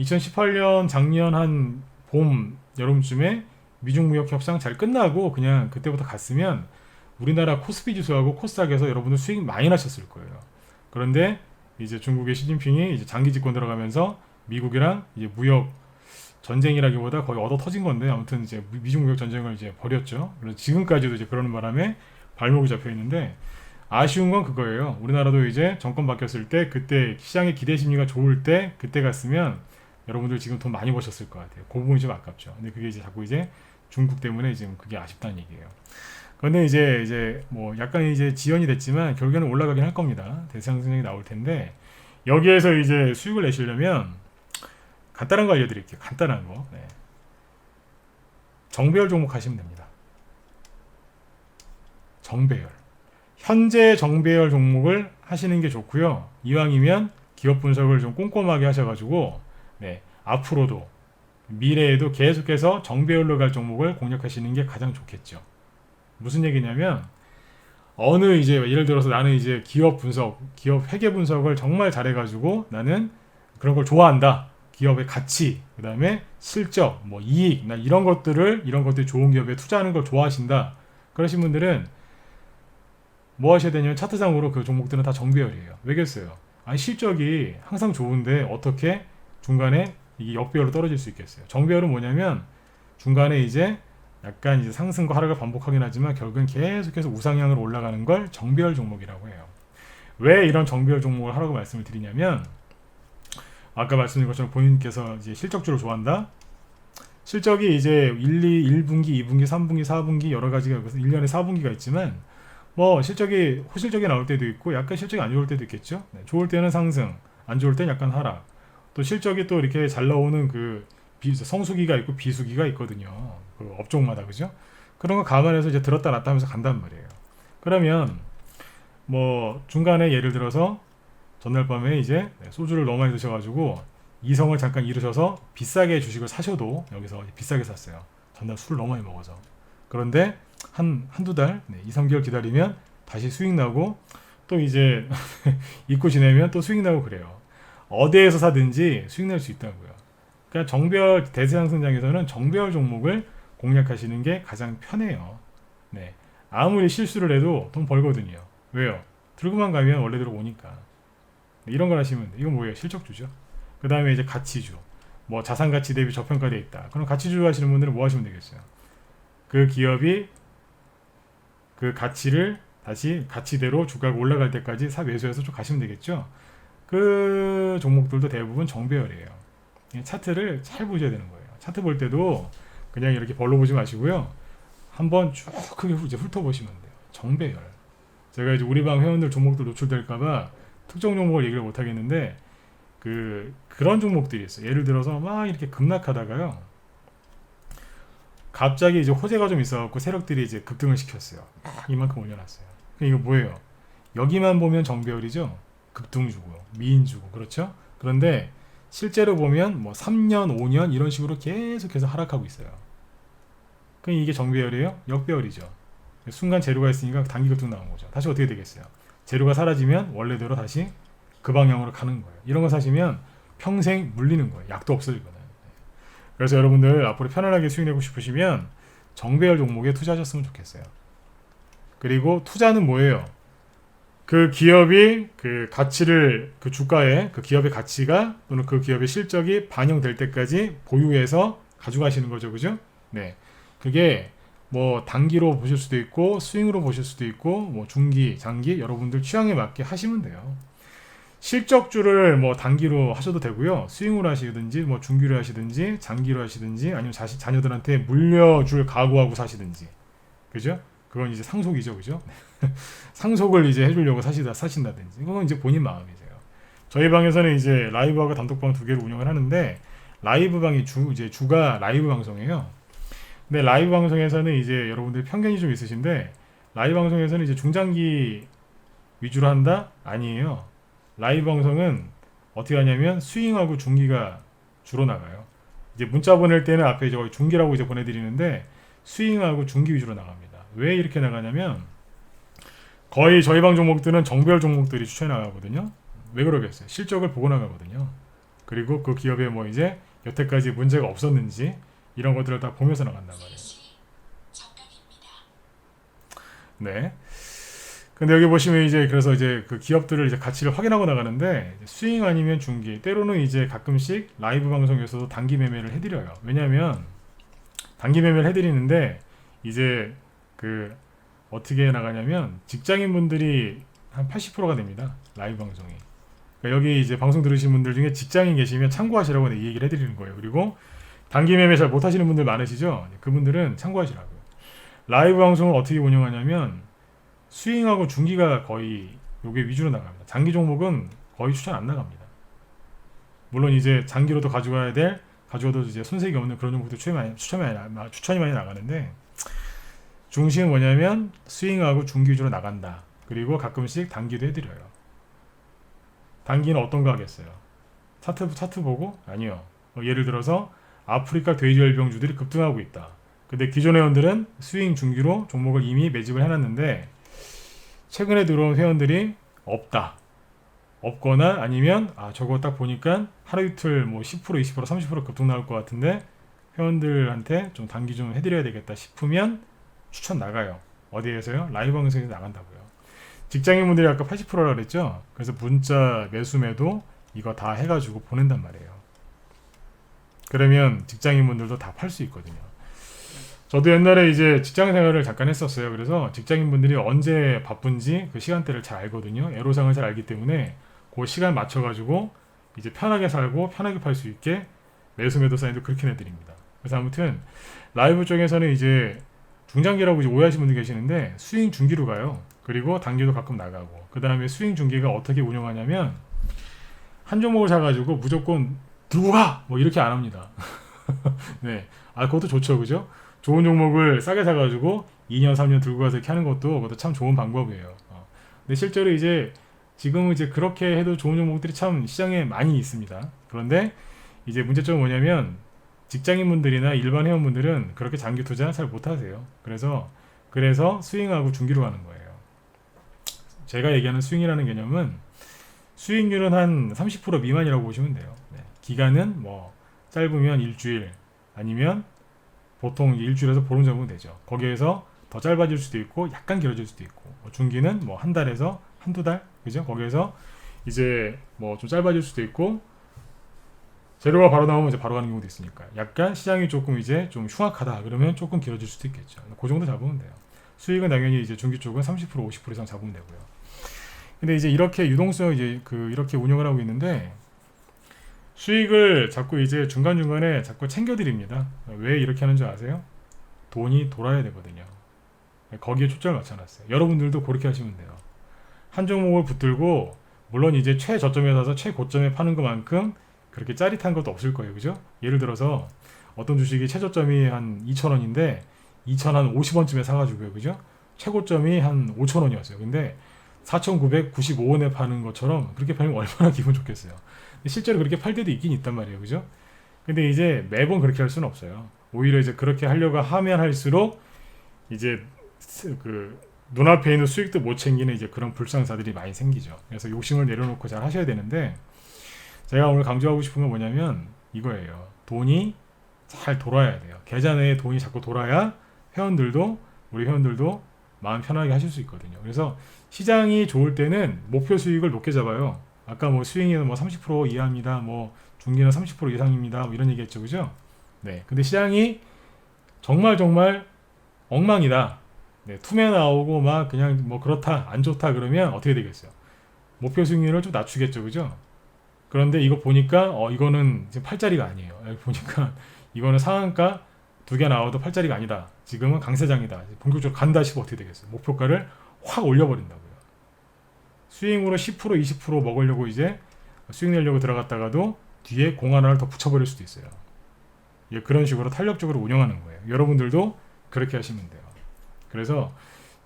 2018년 작년 한 봄, 여름쯤에 미중 무역 협상 잘 끝나고 그냥 그때부터 갔으면 우리나라 코스피 지수하고 코스닥에서 여러분들 수익 많이 나셨을 거예요. 그런데 이제 중국의 시진핑이 이제 장기 집권 들어가면서 미국이랑 이제 무역 전쟁이라기보다 거의 얻어 터진 건데, 아무튼 이제 미중 무역 전쟁을 이제 벌였죠. 그래서 지금까지도 이제 그러는 바람에 발목이 잡혀 있는데, 아쉬운 건 그거예요. 우리나라도 이제 정권 바뀌었을 때, 그때 시장의 기대 심리가 좋을 때 그때 갔으면 여러분들 지금 돈 많이 버셨을 것 같아요. 그 부분이 좀 아깝죠. 근데 그게 이제 자꾸 이제 중국 때문에 지금 그게 아쉽다는 얘기예요. 그런데 이제 뭐 약간 이제 지연이 됐지만 결국에는 올라가긴 할 겁니다. 대상승이 나올 텐데, 여기에서 이제 수익을 내시려면 간단한 거 알려드릴게요. 간단한 거. 네. 정배열 종목 하시면 됩니다. 정배열. 현재 정배열 종목을 하시는 게 좋고요. 이왕이면 기업 분석을 좀 꼼꼼하게 하셔가지고, 네, 앞으로도 미래에도 계속해서 정배열로 갈 종목을 공략하시는 게 가장 좋겠죠. 무슨 얘기냐면, 어느 이제 예를 들어서 나는 이제 기업 분석, 기업 회계 분석을 정말 잘해가지고 나는 그런 걸 좋아한다. 기업의 가치, 그 다음에 실적, 뭐 이익, 나 이런 것들이 좋은 기업에 투자하는 걸 좋아하신다. 그러신 분들은 뭐 하셔야 되냐면 차트상으로 그 종목들은 다 정배열이에요. 왜겠어요? 아니 실적이 항상 좋은데 어떻게 중간에 이게 역배열로 떨어질 수 있겠어요? 정배열은 뭐냐면 중간에 이제 약간 이제 상승과 하락을 반복하긴 하지만 결국엔 계속해서 우상향으로 올라가는 걸 정배열 종목이라고 해요. 왜 이런 정배열 종목을 하라고 말씀을 드리냐면, 아까 말씀드린 것처럼 본인께서 이제 실적주를 좋아한다. 실적이 이제 1분기, 2분기, 3분기, 4분기 여러 가지가 1년에 4분기가 있지만, 뭐 실적이 호실적이 나올 때도 있고 약간 실적이 안 좋을 때도 있겠죠. 네, 좋을 때는 상승, 안 좋을 때는 약간 하락. 또 실적이 또 이렇게 잘 나오는 그 성수기가 있고 비수기가 있거든요. 그 업종마다, 그죠? 그런 거 감안해서 이제 들었다 놨다 하면서 간단 말이에요. 그러면 뭐 중간에 예를 들어서 전날 밤에 이제 소주를 너무 많이 드셔가지고 이성을 잠깐 잃으셔서 비싸게 주식을 사셔도, 여기서 비싸게 샀어요. 전날 술을 너무 많이 먹어서. 그런데 한두 달, 2, 3개월 기다리면 다시 수익 나고, 또 이제 잊고 지내면 또 수익 나고 그래요. 어디에서 사든지 수익 날 수 있다고요. 그러니까 정배열, 대세상승장에서는 정배열 종목을 공략하시는 게 가장 편해요. 네. 아무리 실수를 해도 돈 벌거든요. 왜요? 들고만 가면 원래대로 오니까. 이런 걸 하시면 돼. 이건 뭐예요? 실적주죠. 그 다음에 이제 가치주. 뭐 자산가치 대비 저평가되어 있다. 그럼 가치주 하시는 분들은 뭐 하시면 되겠어요? 그 기업이 그 가치를 다시 가치대로 주가가 올라갈 때까지 매수해서 좀 가시면 되겠죠. 그 종목들도 대부분 정배열이에요. 차트를 잘 보셔야 되는 거예요. 차트 볼 때도 그냥 이렇게 벌로 보지 마시고요. 한번 쭉 크게 이제 훑어보시면 돼요. 정배열. 제가 이제 우리 방 회원들 종목들 노출될까봐 특정 종목을 얘기를 못 하겠는데, 그런 종목들이 있어요. 예를 들어서 막 이렇게 급락하다가요, 갑자기 이제 호재가 좀 있어갖고 세력들이 이제 급등을 시켰어요. 막 이만큼 올려놨어요. 이거 뭐예요? 여기만 보면 정배열이죠. 급등주고 미인주고, 그렇죠? 그런데 실제로 보면 뭐 3년, 5년 이런 식으로 계속해서 하락하고 있어요. 그럼 이게 정배열이에요? 역배열이죠. 순간 재료가 있으니까 단기 급등 나온 거죠. 다시 어떻게 되겠어요? 재료가 사라지면 원래대로 다시 그 방향으로 가는 거예요. 이런 거 사시면 평생 물리는 거예요. 약도 없어요, 이거는. 그래서 여러분들 앞으로 편안하게 수익 내고 싶으시면 정배열 종목에 투자하셨으면 좋겠어요. 그리고 투자는 뭐예요? 그 기업이 그 가치를, 그 주가에 그 기업의 가치가 또는 그 기업의 실적이 반영될 때까지 보유해서 가져가시는 거죠, 그죠? 네, 그게 뭐 단기로 보실 수도 있고 스윙으로 보실 수도 있고 뭐 중기, 장기 여러분들 취향에 맞게 하시면 돼요. 실적주를 뭐 단기로 하셔도 되고요, 스윙으로 하시든지 뭐 중기로 하시든지 장기로 하시든지 아니면 자녀들한테 물려줄 각오하고 사시든지, 그죠? 그건 이제 상속이죠, 그죠? 상속을 이제 해주려고 사신다든지, 그건 이제 본인 마음이세요. 저희 방에서는 이제 라이브하고 단톡방 두 개를 운영을 하는데, 라이브 방이 주가 라이브 방송이에요. 근데 라이브 방송에서는 이제 여러분들 편견이 좀 있으신데, 라이브 방송에서는 이제 중장기 위주로 한다? 아니에요. 라이브 방송은 어떻게 하냐면 스윙하고 중기가 주로 나가요. 이제 문자 보낼 때는 앞에 이제 중기라고 이제 보내드리는데 스윙하고 중기 위주로 나갑니다. 왜 이렇게 나가냐면 거의 저희 방 종목들은 정배열 종목들이 추천해 나가거든요. 왜 그러겠어요? 실적을 보고 나가거든요. 그리고 그 기업에 뭐 이제 여태까지 문제가 없었는지 이런 것들을 다 보면서 나간단 말이에요. 네. 근데 여기 보시면 이제 그래서 이제 그 기업들을 이제 가치를 확인하고 나가는데 스윙 아니면 중기 때로는 이제 가끔씩 라이브 방송에서도 단기 매매를 해드려요. 왜냐하면 단기 매매를 해드리는데 이제 그 어떻게 나가냐면 직장인분들이 한 80%가 됩니다. 라이브 방송이. 그러니까 여기 이제 방송 들으신 분들 중에 직장인 계시면 참고하시라고 이 얘기를 해드리는 거예요. 그리고 단기 매매 잘 못하시는 분들 많으시죠? 그분들은 참고하시라고요. 라이브 방송을 어떻게 운영하냐면 스윙하고 중기가 거의 요게 위주로 나갑니다. 장기 종목은 거의 추천 안 나갑니다. 물론 이제 장기로도 가져가야 될 가져가도 이제 손색이 없는 그런 종목도 추천이 많이 나가는데 중심은 뭐냐면 스윙하고 중기 위주로 나간다. 그리고 가끔씩 단기도 해드려요. 단기는 어떤 거 하겠어요? 차트 보고? 아니요. 예를 들어서 아프리카 돼지열병주들이 급등하고 있다. 근데 기존 회원들은 스윙 중기로 종목을 이미 매집을 해놨는데 최근에 들어온 회원들이 없거나 아니면 저거 딱 보니까 하루 이틀 뭐 10% 20% 30% 급등 나올 것 같은데 회원들한테 좀 단기 좀 해드려야 되겠다 싶으면 추천 나가요. 어디에서요? 라이브 방송에서 나간다고요. 직장인분들이 아까 80%라 그랬죠? 그래서 문자 매수매도 이거 다 해가지고 보낸단 말이에요. 그러면 직장인분들도 다 팔 수 있거든요. 저도 옛날에 이제 직장 생활을 잠깐 했었어요. 그래서 직장인분들이 언제 바쁜지 그 시간대를 잘 알거든요. 애로사항을 잘 알기 때문에 그 시간 맞춰가지고 이제 편하게 살고 편하게 팔 수 있게 매수매도 사인도 그렇게 내드립니다. 그래서 아무튼 라이브 쪽에서는 이제 중장기라고 이제 오해하시는 분들 계시는데 스윙 중기로 가요. 그리고 단기도 가끔 나가고 그 다음에 스윙 중기가 어떻게 운영하냐면 한 종목을 사가지고 무조건 들고 가! 뭐 이렇게 안 합니다. 네, 그것도 좋죠, 그죠? 좋은 종목을 싸게 사가지고 2년, 3년 들고 가서 이렇게 하는 그것도 참 좋은 방법이에요. 근데 실제로 이제 지금은 이제 그렇게 해도 좋은 종목들이 참 시장에 많이 있습니다. 그런데 이제 문제점은 뭐냐면 직장인분들이나 일반 회원분들은 그렇게 장기 투자 잘 못하세요. 그래서 스윙하고 중기로 가는 거예요. 제가 얘기하는 스윙이라는 개념은 수익률은 한 30% 미만이라고 보시면 돼요. 네. 기간은 뭐 짧으면 일주일 아니면 보통 일주일에서 보름 정도 되죠. 거기에서 더 짧아질 수도 있고 약간 길어질 수도 있고 중기는 뭐 한 달에서 한두 달 그죠? 거기에서 이제 뭐 좀 짧아질 수도 있고 재료가 바로 나오면 이제 바로 가는 경우도 있으니까 약간 시장이 조금 이제 좀 흉악하다 그러면 조금 길어질 수도 있겠죠. 그 정도 잡으면 돼요. 수익은 당연히 이제 중기 쪽은 30% 50% 이상 잡으면 되고요. 근데 이제 이렇게 유동성 이제 이렇게 운영을 하고 있는데 수익을 자꾸 이제 중간중간에 자꾸 챙겨드립니다. 왜 이렇게 하는 줄 아세요? 돈이 돌아야 되거든요. 거기에 초점을 맞춰놨어요. 여러분들도 그렇게 하시면 돼요. 한 종목을 붙들고 물론 이제 최저점에 사서 최고점에 파는 것만큼 그렇게 짜릿한 것도 없을 거예요. 그죠? 예를 들어서 어떤 주식이 최저점이 한 2,000원인데 2,050원쯤에 사가지고요. 그죠? 최고점이 한 5,000원이었어요. 근데 4,995원에 파는 것처럼 그렇게 팔면 얼마나 기분 좋겠어요. 실제로 그렇게 팔 때도 있긴 있단 말이에요. 그죠? 근데 이제 매번 그렇게 할 수는 없어요. 오히려 이제 그렇게 하려고 하면 할수록 이제 그 눈앞에 있는 수익도 못 챙기는 이제 그런 불상사들이 많이 생기죠. 그래서 욕심을 내려놓고 잘 하셔야 되는데 제가 오늘 강조하고 싶은 건 뭐냐면 이거예요. 돈이 잘 돌아야 돼요. 계좌 내에 돈이 자꾸 돌아야 우리 회원들도 마음 편하게 하실 수 있거든요. 그래서 시장이 좋을 때는 목표 수익을 높게 잡아요. 아까 뭐 스윙에는 뭐 30% 이하입니다. 뭐 중기는 30% 이상입니다. 뭐 이런 얘기 했죠. 그죠? 네. 근데 시장이 정말 엉망이다. 네. 투매 나오고 막 그냥 뭐 그렇다. 안 좋다. 그러면 어떻게 되겠어요? 목표 수익률을 좀 낮추겠죠. 그죠? 그런데 이거 보니까 이거는 지금 팔자리가 아니에요. 여기 보니까 이거는 상한가 2개 나와도 팔자리가 아니다. 지금은 강세장이다. 본격적으로 간다 싶어 어떻게 되겠어요? 목표가를 확 올려버린다고요. 스윙으로 10% 20% 먹으려고 이제 수익 내려고 들어갔다가도 뒤에 공 하나를 더 붙여버릴 수도 있어요. 예, 그런 식으로 탄력적으로 운영하는 거예요. 여러분들도 그렇게 하시면 돼요. 그래서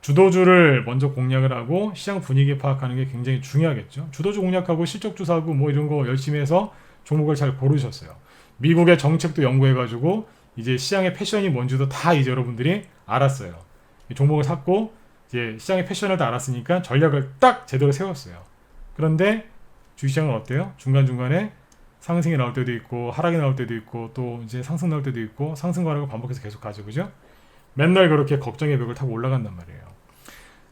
주도주를 먼저 공략을 하고 시장 분위기 파악하는 게 굉장히 중요하겠죠. 주도주 공략하고 실적 조사하고 뭐 이런 거 열심히 해서 종목을 잘 고르셨어요. 미국의 정책도 연구해가지고 이제 시장의 패션이 뭔지도 다 이제 여러분들이 알았어요. 종목을 샀고 이제 시장의 패션을 다 알았으니까 전략을 딱 제대로 세웠어요. 그런데 주식시장은 어때요? 중간중간에 상승이 나올 때도 있고 하락이 나올 때도 있고 또 이제 상승 나올 때도 있고 상승과 하락을 반복해서 계속 가죠. 그죠? 맨날 그렇게 걱정의 벽을 타고 올라간단 말이에요.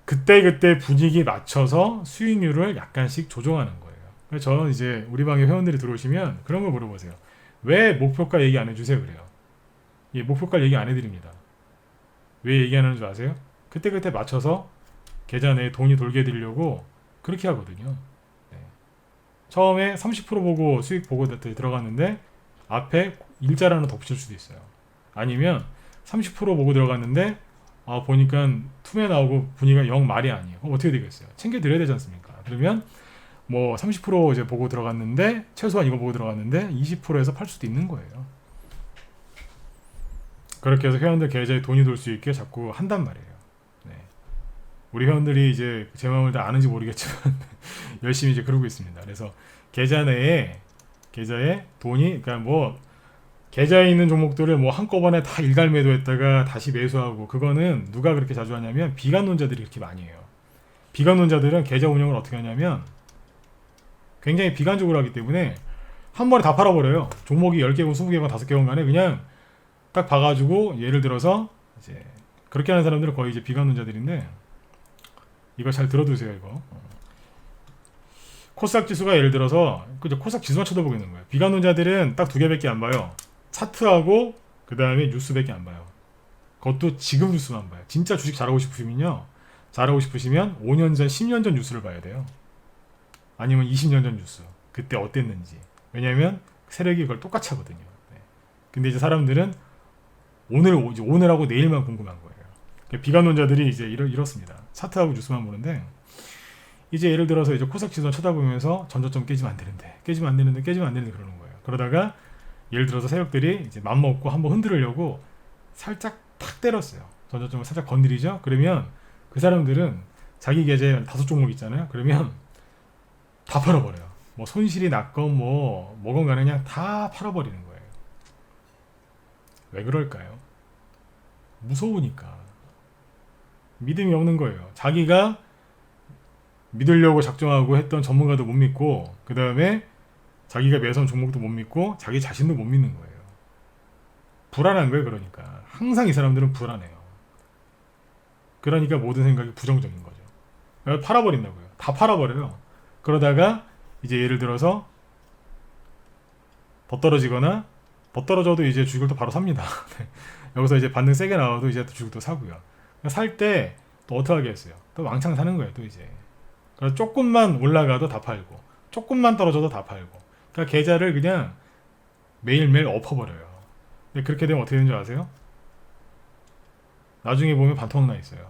그때그때 분위기 맞춰서 수익률을 약간씩 조정하는 거예요. 그래서 저는 이제 우리 방에 회원들이 들어오시면 그런 거 물어보세요. 왜 목표가 얘기 안 해주세요? 그래요. 예, 목표가 얘기 안 해드립니다. 왜 얘기 안 하는 줄 아세요? 그때그때 맞춰서 계좌 내에 돈이 돌게 해드리려고 그렇게 하거든요. 네. 처음에 30% 보고 수익 보고 들어갔는데 앞에 일자를 하나 더 붙일 수도 있어요. 아니면 30% 보고 들어갔는데 보니까 투매 나오고 분위기가 영 말이 아니에요. 그럼 어떻게 되겠어요? 챙겨드려야 되지 않습니까? 그러면 뭐 30% 이제 보고 들어갔는데 최소한 이거 보고 들어갔는데 20%에서 팔 수도 있는 거예요. 그렇게 해서 회원들 계좌에 돈이 돌 수 있게 자꾸 한단 말이에요. 네. 우리 회원들이 이제 제 마음을 다 아는지 모르겠지만 열심히 이제 그러고 있습니다. 그래서 계좌에 돈이 그러니까 뭐 계좌에 있는 종목들을 뭐 한꺼번에 다 일괄 매도했다가 다시 매수하고 그거는 누가 그렇게 자주 하냐면 비관론자들이 그렇게 많이 해요. 비관론자들은 계좌 운영을 어떻게 하냐면 굉장히 비관적으로 하기 때문에 한 번에 다 팔아버려요. 종목이 10개건 20개건 5개건 간에 그냥 딱 봐가지고 예를 들어서 이제 그렇게 하는 사람들은 거의 이제 비관론자들인데 이거 잘 들어두세요. 이거 코스닥 지수가 예를 들어서 그죠, 코스닥 지수만 쳐다보겠는 거예요. 비관론자들은 딱 2개밖에 안 봐요. 차트하고 그 다음에 뉴스밖에 안 봐요. 그것도 지금 뉴스만 봐요. 진짜 주식 잘하고 싶으시면 5년 전 10년 전 뉴스를 봐야 돼요. 아니면 20년 전 뉴스 그때 어땠는지. 왜냐하면 세력이 그걸 똑같이 하거든요. 네. 근데 이제 사람들은 오늘하고 내일만 궁금한 거예요. 그러니까 비관론자들이 이제 이렇습니다. 차트하고 뉴스만 보는데 이제 예를 들어서 이제 코스닥 지수 쳐다보면서 전저점 깨지면 안 되는데 그러는 거예요. 그러다가 예를 들어서 세력들이 이제 맘먹고 한번 흔들으려고 살짝 탁 때렸어요. 전저점을 살짝 건드리죠. 그러면 그 사람들은 자기 계좌에 5종목 있잖아요. 그러면 다 팔아버려요. 뭐 손실이 났건 뭐건 간에 그냥 다 팔아버리는 거예요. 왜 그럴까요? 무서우니까. 믿음이 없는 거예요. 자기가 믿으려고 작정하고 했던 전문가도 못 믿고 그 다음에 자기가 매선 종목도 못 믿고 자기 자신도 못 믿는 거예요. 불안한 거예요. 그러니까 항상 이 사람들은 불안해요. 그러니까 모든 생각이 부정적인 거죠. 팔아버린다고요. 다 팔아버려요. 그러다가 이제 예를 들어서 더 떨어져도 이제 주식을 또 바로 삽니다. 여기서 이제 반등 세게 나와도 이제 또 주식도 사고요. 살 때 또 어떻게 하겠어요? 또 왕창 사는 거예요. 또 이제 그래서 조금만 올라가도 다 팔고 조금만 떨어져도 다 팔고 그러니까 계좌를 그냥 매일매일 엎어버려요. 근데 그렇게 되면 어떻게 되는 줄 아세요? 나중에 보면 반토막 나 있어요.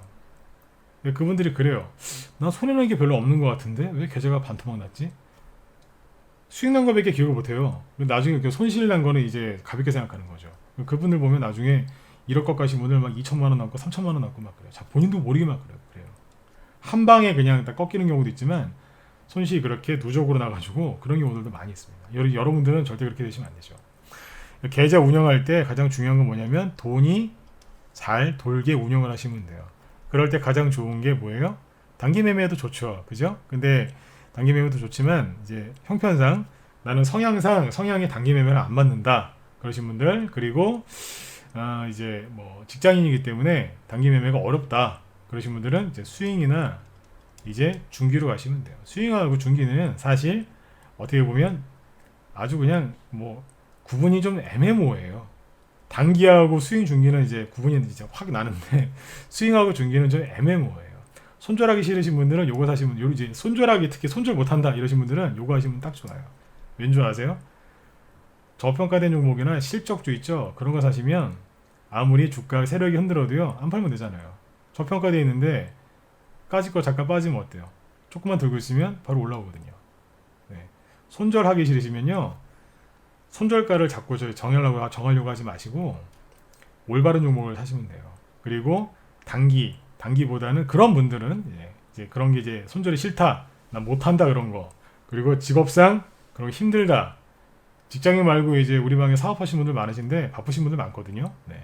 근데 그분들이 그래요. 나 손해난 게 별로 없는 것 같은데 왜 계좌가 반토막 났지? 수익 난 거밖에 기억을 못해요. 나중에 손실 난 거는 이제 가볍게 생각하는 거죠. 그분들 보면 나중에 1억 것 가신 분들 막 2천만 원 남고 3천만 원 남고 막 그래요. 자, 본인도 모르게 막 그래요. 한 방에 그냥 딱 꺾이는 경우도 있지만 손실이 그렇게 누적으로 나가지고 그런 경우들도 많이 있습니다. 여러분들은 절대 그렇게 되시면 안 되죠. 계좌 운영할 때 가장 중요한 건 뭐냐면 돈이 잘 돌게 운영을 하시면 돼요. 그럴 때 가장 좋은 게 뭐예요? 단기 매매도 좋죠. 그죠? 근데 단기 매매도 좋지만 이제 형편상 나는 성향이 단기 매매를 안 맞는다. 그러신 분들 그리고 이제 뭐 직장인이기 때문에 단기 매매가 어렵다. 그러신 분들은 이제 스윙이나 이제 중기로 가시면 돼요. 스윙하고 중기는 사실 어떻게 보면 아주 그냥 뭐 구분이 좀 애매모호해요. 단기하고 스윙 중기는 이제 구분이 이제 확 나는데 스윙하고 중기는 좀 애매모호해요. 손절하기 싫으신 분들은 요거 사시면 요 이제 손절하기 특히 손절 못한다 이러신 분들은 요거 하시면 딱 좋아요. 왠지 아세요? 저평가된 종목이나 실적주 있죠. 그런 거 사시면 아무리 주가 세력이 흔들어도요 안 팔면 되잖아요. 저평가되어 있는데 까짓 거 잠깐 빠지면 어때요? 조금만 들고 있으면 바로 올라오거든요. 네. 손절하기 싫으시면요 손절가를 자꾸 정하려고 하지 마시고 올바른 종목을 사시면 돼요. 그리고 단기보다는 그런 분들은 이제 그런 게 이제 손절이 싫다, 난 못한다 그런 거, 그리고 직업상 그런 거 힘들다. 직장인 말고 이제 우리 방에 사업하시는 분들 많으신데 바쁘신 분들 많거든요. 네.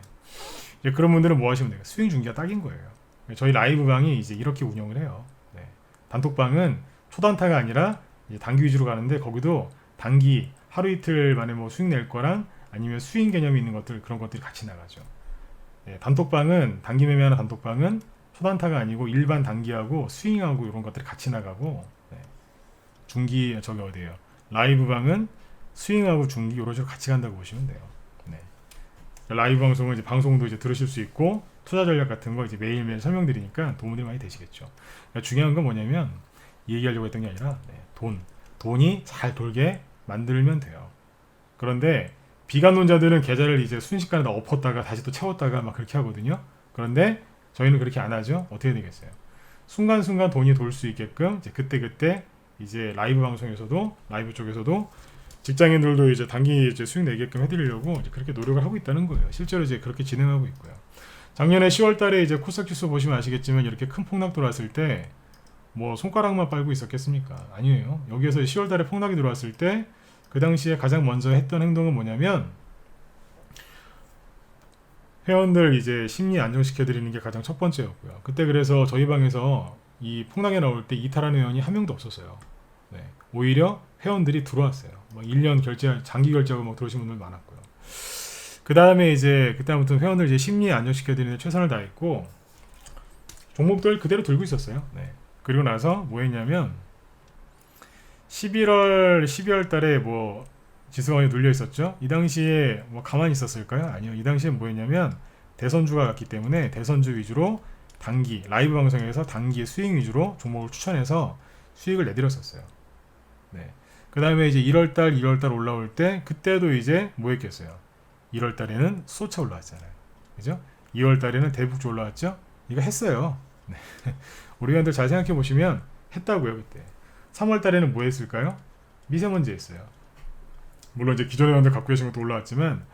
이제 그런 분들은 뭐 하시면 돼요? 스윙 중기가 딱인 거예요. 저희 라이브 방이 이제 이렇게 운영을 해요. 네. 단톡방은 초단타가 아니라 이제 단기 위주로 가는데 거기도 단기 하루 이틀 만에 뭐 수익 낼 거랑 아니면 수익 개념이 있는 것들 그런 것들이 같이 나가죠. 네. 단톡방은 단기 매매하는 단톡방은 초단타가 아니고 일반 단기하고 스윙하고 이런 것들이 같이 나가고, 네. 중기 저기 어디예요? 라이브 방은 스윙하고 중기 이런 식으로 같이 간다고 보시면 돼요. 네. 라이브 방송은 이제 방송도 이제 들으실 수 있고 투자 전략 같은 거 이제 매일매일 설명드리니까 도움이 많이 되시겠죠. 그러니까 중요한 건 뭐냐면 얘기하려고 했던 게 아니라 돈이 잘 돌게 만들면 돼요. 그런데 비관론자들은 계좌를 이제 순식간에 다 엎었다가 다시 또 채웠다가 막 그렇게 하거든요. 그런데 저희는 그렇게 안 하죠. 어떻게 되겠어요? 순간순간 돈이 돌 수 있게끔 이제 그때 이제 라이브 방송에서도 라이브 쪽에서도 직장인들도 이제 단기 이제 수익 내게끔 해드리려고 이제 그렇게 노력을 하고 있다는 거예요. 실제로 이제 그렇게 진행하고 있고요. 작년에 10월달에 이제 코스닥 지수 보시면 아시겠지만 이렇게 큰 폭락 들어왔을 때 뭐 손가락만 빨고 있었겠습니까? 아니에요. 여기에서 10월달에 폭락이 들어왔을 때 그 당시에 가장 먼저 했던 행동은 뭐냐면 회원들 이제 심리 안정시켜 드리는 게 가장 첫 번째였고요. 그때 그래서 저희 방에서 이 폭락에 나올 때 이탈한 회원이 한 명도 없었어요. 네. 오히려 회원들이 들어왔어요. 뭐 1년 결제, 장기 결제하고 막 들어오신 분들 많았고요. 그 다음에 이제 그때부터 회원들 이제 심리 안정시켜 드리는 데 최선을 다했고 종목들 그대로 들고 있었어요. 네. 그리고 나서 뭐 했냐면 12월 달에 뭐 지수가 많이 눌려 있었죠. 이 당시에 뭐 가만히 있었을까요? 아니요. 이 당시에 뭐였냐면 대선주가 갔기 때문에 대선주 위주로 단기 라이브 방송에서 단기 스윙 위주로 종목을 추천해서 수익을 내드렸었어요. 네. 그 다음에 이제 2월달 올라올 때 그때도 이제 뭐 했겠어요? 1월달에는 수소차 올라왔잖아요. 그죠? 2월달에는 대북주 올라왔죠? 이거 했어요. 네. 우리 회원들 잘 생각해 보시면 했다고요 그때. 3월달에는 뭐 했을까요? 미세먼지 했어요. 물론 이제 기존의 회원들 갖고 계신 것도 올라왔지만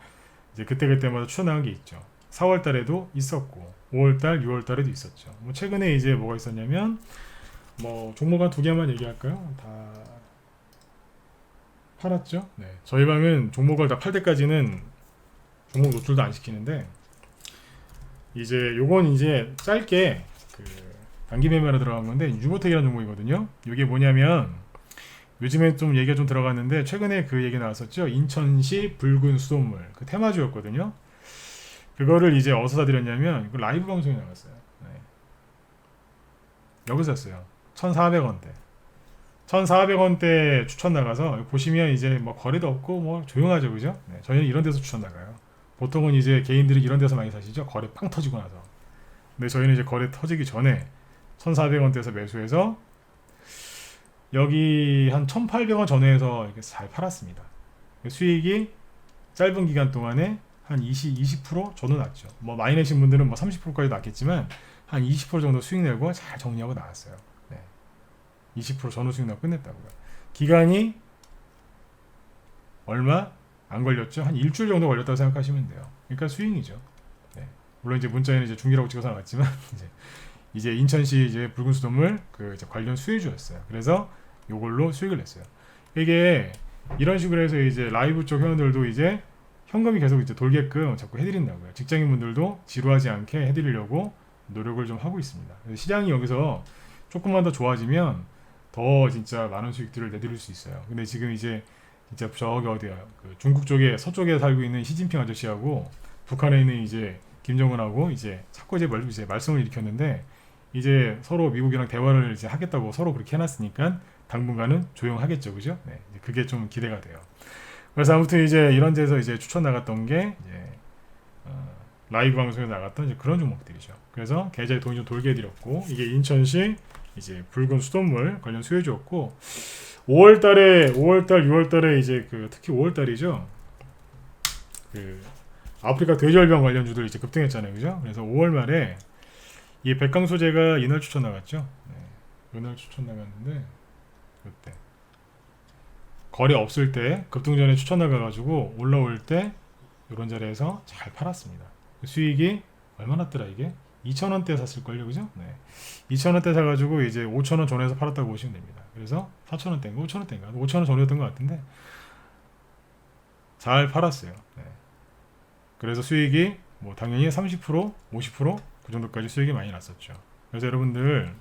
이제 그때마다 추천한 게 있죠. 4월달에도 있었고 5월달, 6월달에도 있었죠. 뭐 최근에 이제 뭐가 있었냐면 뭐 종목 한 두 개만 얘기할까요? 다 팔았죠. 네. 저희 방은 종목을 다 팔 때까지는 종목 노출도 안 시키는데 이제 요건 이제 짧게 그 단기 매매로 들어간 건데 유보텍이라는 종목이거든요. 이게 뭐냐면 요즘에 좀 얘기가 좀 들어갔는데 최근에 그 얘기 나왔었죠. 인천시 붉은 수돗물 그 테마주였거든요. 그거를 이제 어디서 사드렸냐면 이거 라이브 방송에 나갔어요. 네. 여기서 샀어요. 1,400원대. 1,400원대 추천 나가서 보시면 이제 뭐 거래도 없고 뭐 조용하죠, 그죠? 네, 저희는 이런 데서 추천 나가요. 보통은 이제 개인들이 이런 데서 많이 사시죠. 거래 빵 터지고 나서. 근데 저희는 이제 거래 터지기 전에 1,400원대에서 매수해서 여기 한 1,800원 전후에서 이렇게 잘 팔았습니다. 수익이 짧은 기간 동안에 한 20% 전후 났죠. 뭐 많이 내신 분들은 뭐 30%까지 났겠지만 한 20% 정도 수익 내고 잘 정리하고 나왔어요. 네. 20% 전후 수익 내고 끝냈다고요. 기간이 얼마 안 걸렸죠. 한 일주일 정도 걸렸다고 생각하시면 돼요. 그러니까 수익이죠. 네. 물론 이제 문자에는 이제 중기라고 찍어서 나왔지만 이제 인천시 이제 붉은 수돗물 그 이제 관련 수혜주였어요. 그래서 요걸로 수익을 냈어요. 이게 이런 식으로 해서 이제 라이브 쪽 회원들도 이제 현금이 계속 이제 돌게끔 자꾸 해드린다고요. 직장인분들도 지루하지 않게 해드리려고 노력을 좀 하고 있습니다. 그래서 시장이 여기서 조금만 더 좋아지면 더 진짜 많은 수익들을 내드릴 수 있어요. 근데 지금 이제 진짜 저기 어디야 그 중국 쪽에 서쪽에 살고 있는 시진핑 아저씨하고 북한에 있는 이제 김정은하고 이제 자꾸 이제 말썽을 일으켰는데 이제 서로 미국이랑 대화를 이제 하겠다고 서로 그렇게 해놨으니까 당분간은 조용하겠죠, 그죠? 네, 그게 좀 기대가 돼요. 그래서 아무튼 이제 이런 데서 이제 추천 나갔던 게 이제 라이브 방송에 나갔던 이제 그런 종목들이죠. 그래서 계좌에 돈이 좀 돌게 해드렸고 이게 인천시 이제 붉은 수돗물 관련 수혜주였고 5월달, 6월달에 이제 그 특히 5월달이죠. 그 아프리카 돼지열병 관련주들 이제 급등했잖아요, 그죠? 그래서 5월 말에 이 백강소재가 이날 추천 나갔죠. 네, 이날 추천 나갔는데 그때 거래 없을 때 급등 전에 추천 나가가지고 올라올 때 이런 자리에서 잘 팔았습니다. 수익이 얼마 났더라 이게? 2,000원대 샀을걸요, 그죠? 네. 2,000원대 사가지고 이제 5,000원 전에서 팔았다고 보시면 됩니다. 그래서 4,000원대인가 5,000원대인가 5,000원 전이었던 것 같은데 잘 팔았어요. 네. 그래서 수익이 뭐 당연히 30%, 50%그 정도까지 수익이 많이 났었죠. 그래서 여러분들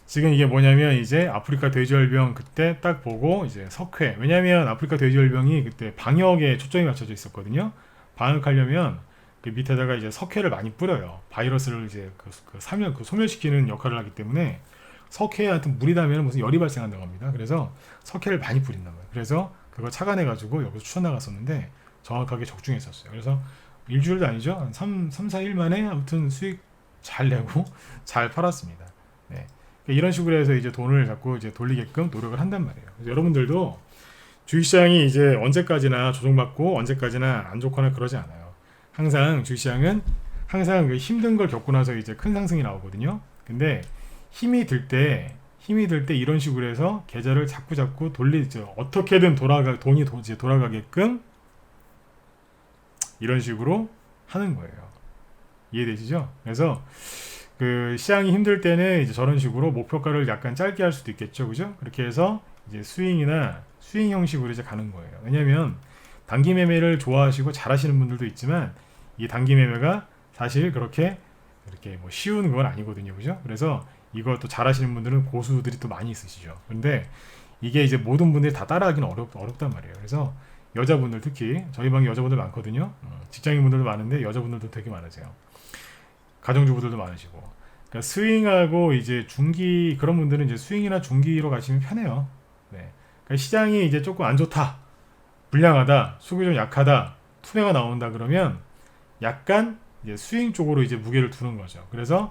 지금 이게 뭐냐면 이제 아프리카 돼지열병 그때 딱 보고 이제 석회 왜냐면 아프리카 돼지열병이 그때 방역에 초점이 맞춰져 있었거든요. 방역하려면 그 밑에다가 이제 석회를 많이 뿌려요. 바이러스를 이제 소멸시키는 역할을 하기 때문에 석회에 하여튼 물이 닿으면 무슨 열이 발생한다고 합니다. 그래서 석회를 많이 뿌린단 말이에요. 그래서 그거 착안해가지고 여기서 추천 나갔었는데 정확하게 적중했었어요. 그래서 일주일도 아니죠. 한 3, 4일 만에 아무튼 수익 잘 내고 잘 팔았습니다. 네. 이런 식으로 해서 이제 돈을 자꾸 이제 돌리게끔 노력을 한단 말이에요. 그래서 여러분들도 주식시장이 이제 언제까지나 조정받고 언제까지나 안 좋거나 그러지 않아요. 항상 주식시장은 항상 그 힘든 걸 겪고 나서 이제 큰 상승이 나오거든요. 근데 힘이 들 때 이런 식으로 해서 계좌를 자꾸 돌리죠. 어떻게든 돈이 이제 돌아가게끔 이런 식으로 하는 거예요. 이해되시죠? 그래서 그 시장이 힘들 때는 이제 저런 식으로 목표가를 약간 짧게 할 수도 있겠죠, 그죠? 그렇게 해서 이제 스윙 형식으로 이제 가는 거예요. 왜냐하면 단기 매매를 좋아하시고 잘하시는 분들도 있지만 이 단기 매매가 사실 이렇게 뭐 쉬운 건 아니거든요, 그죠? 그래서 이것도 잘하시는 분들은 고수들이 또 많이 있으시죠. 근데 이게 이제 모든 분들이 다 따라하기는 어렵단 말이에요. 그래서 여자분들 특히 저희 방에 여자분들 많거든요. 직장인분들도 많은데 여자분들도 되게 많으세요. 가정주부들도 많으시고. 그러니까 스윙하고 이제 중기 그런 분들은 이제 스윙이나 중기로 가시면 편해요. 네. 그러니까 시장이 이제 조금 안 좋다, 불량하다, 수급이 좀 약하다, 투매가 나온다 그러면 약간 이제 스윙 쪽으로 이제 무게를 두는 거죠. 그래서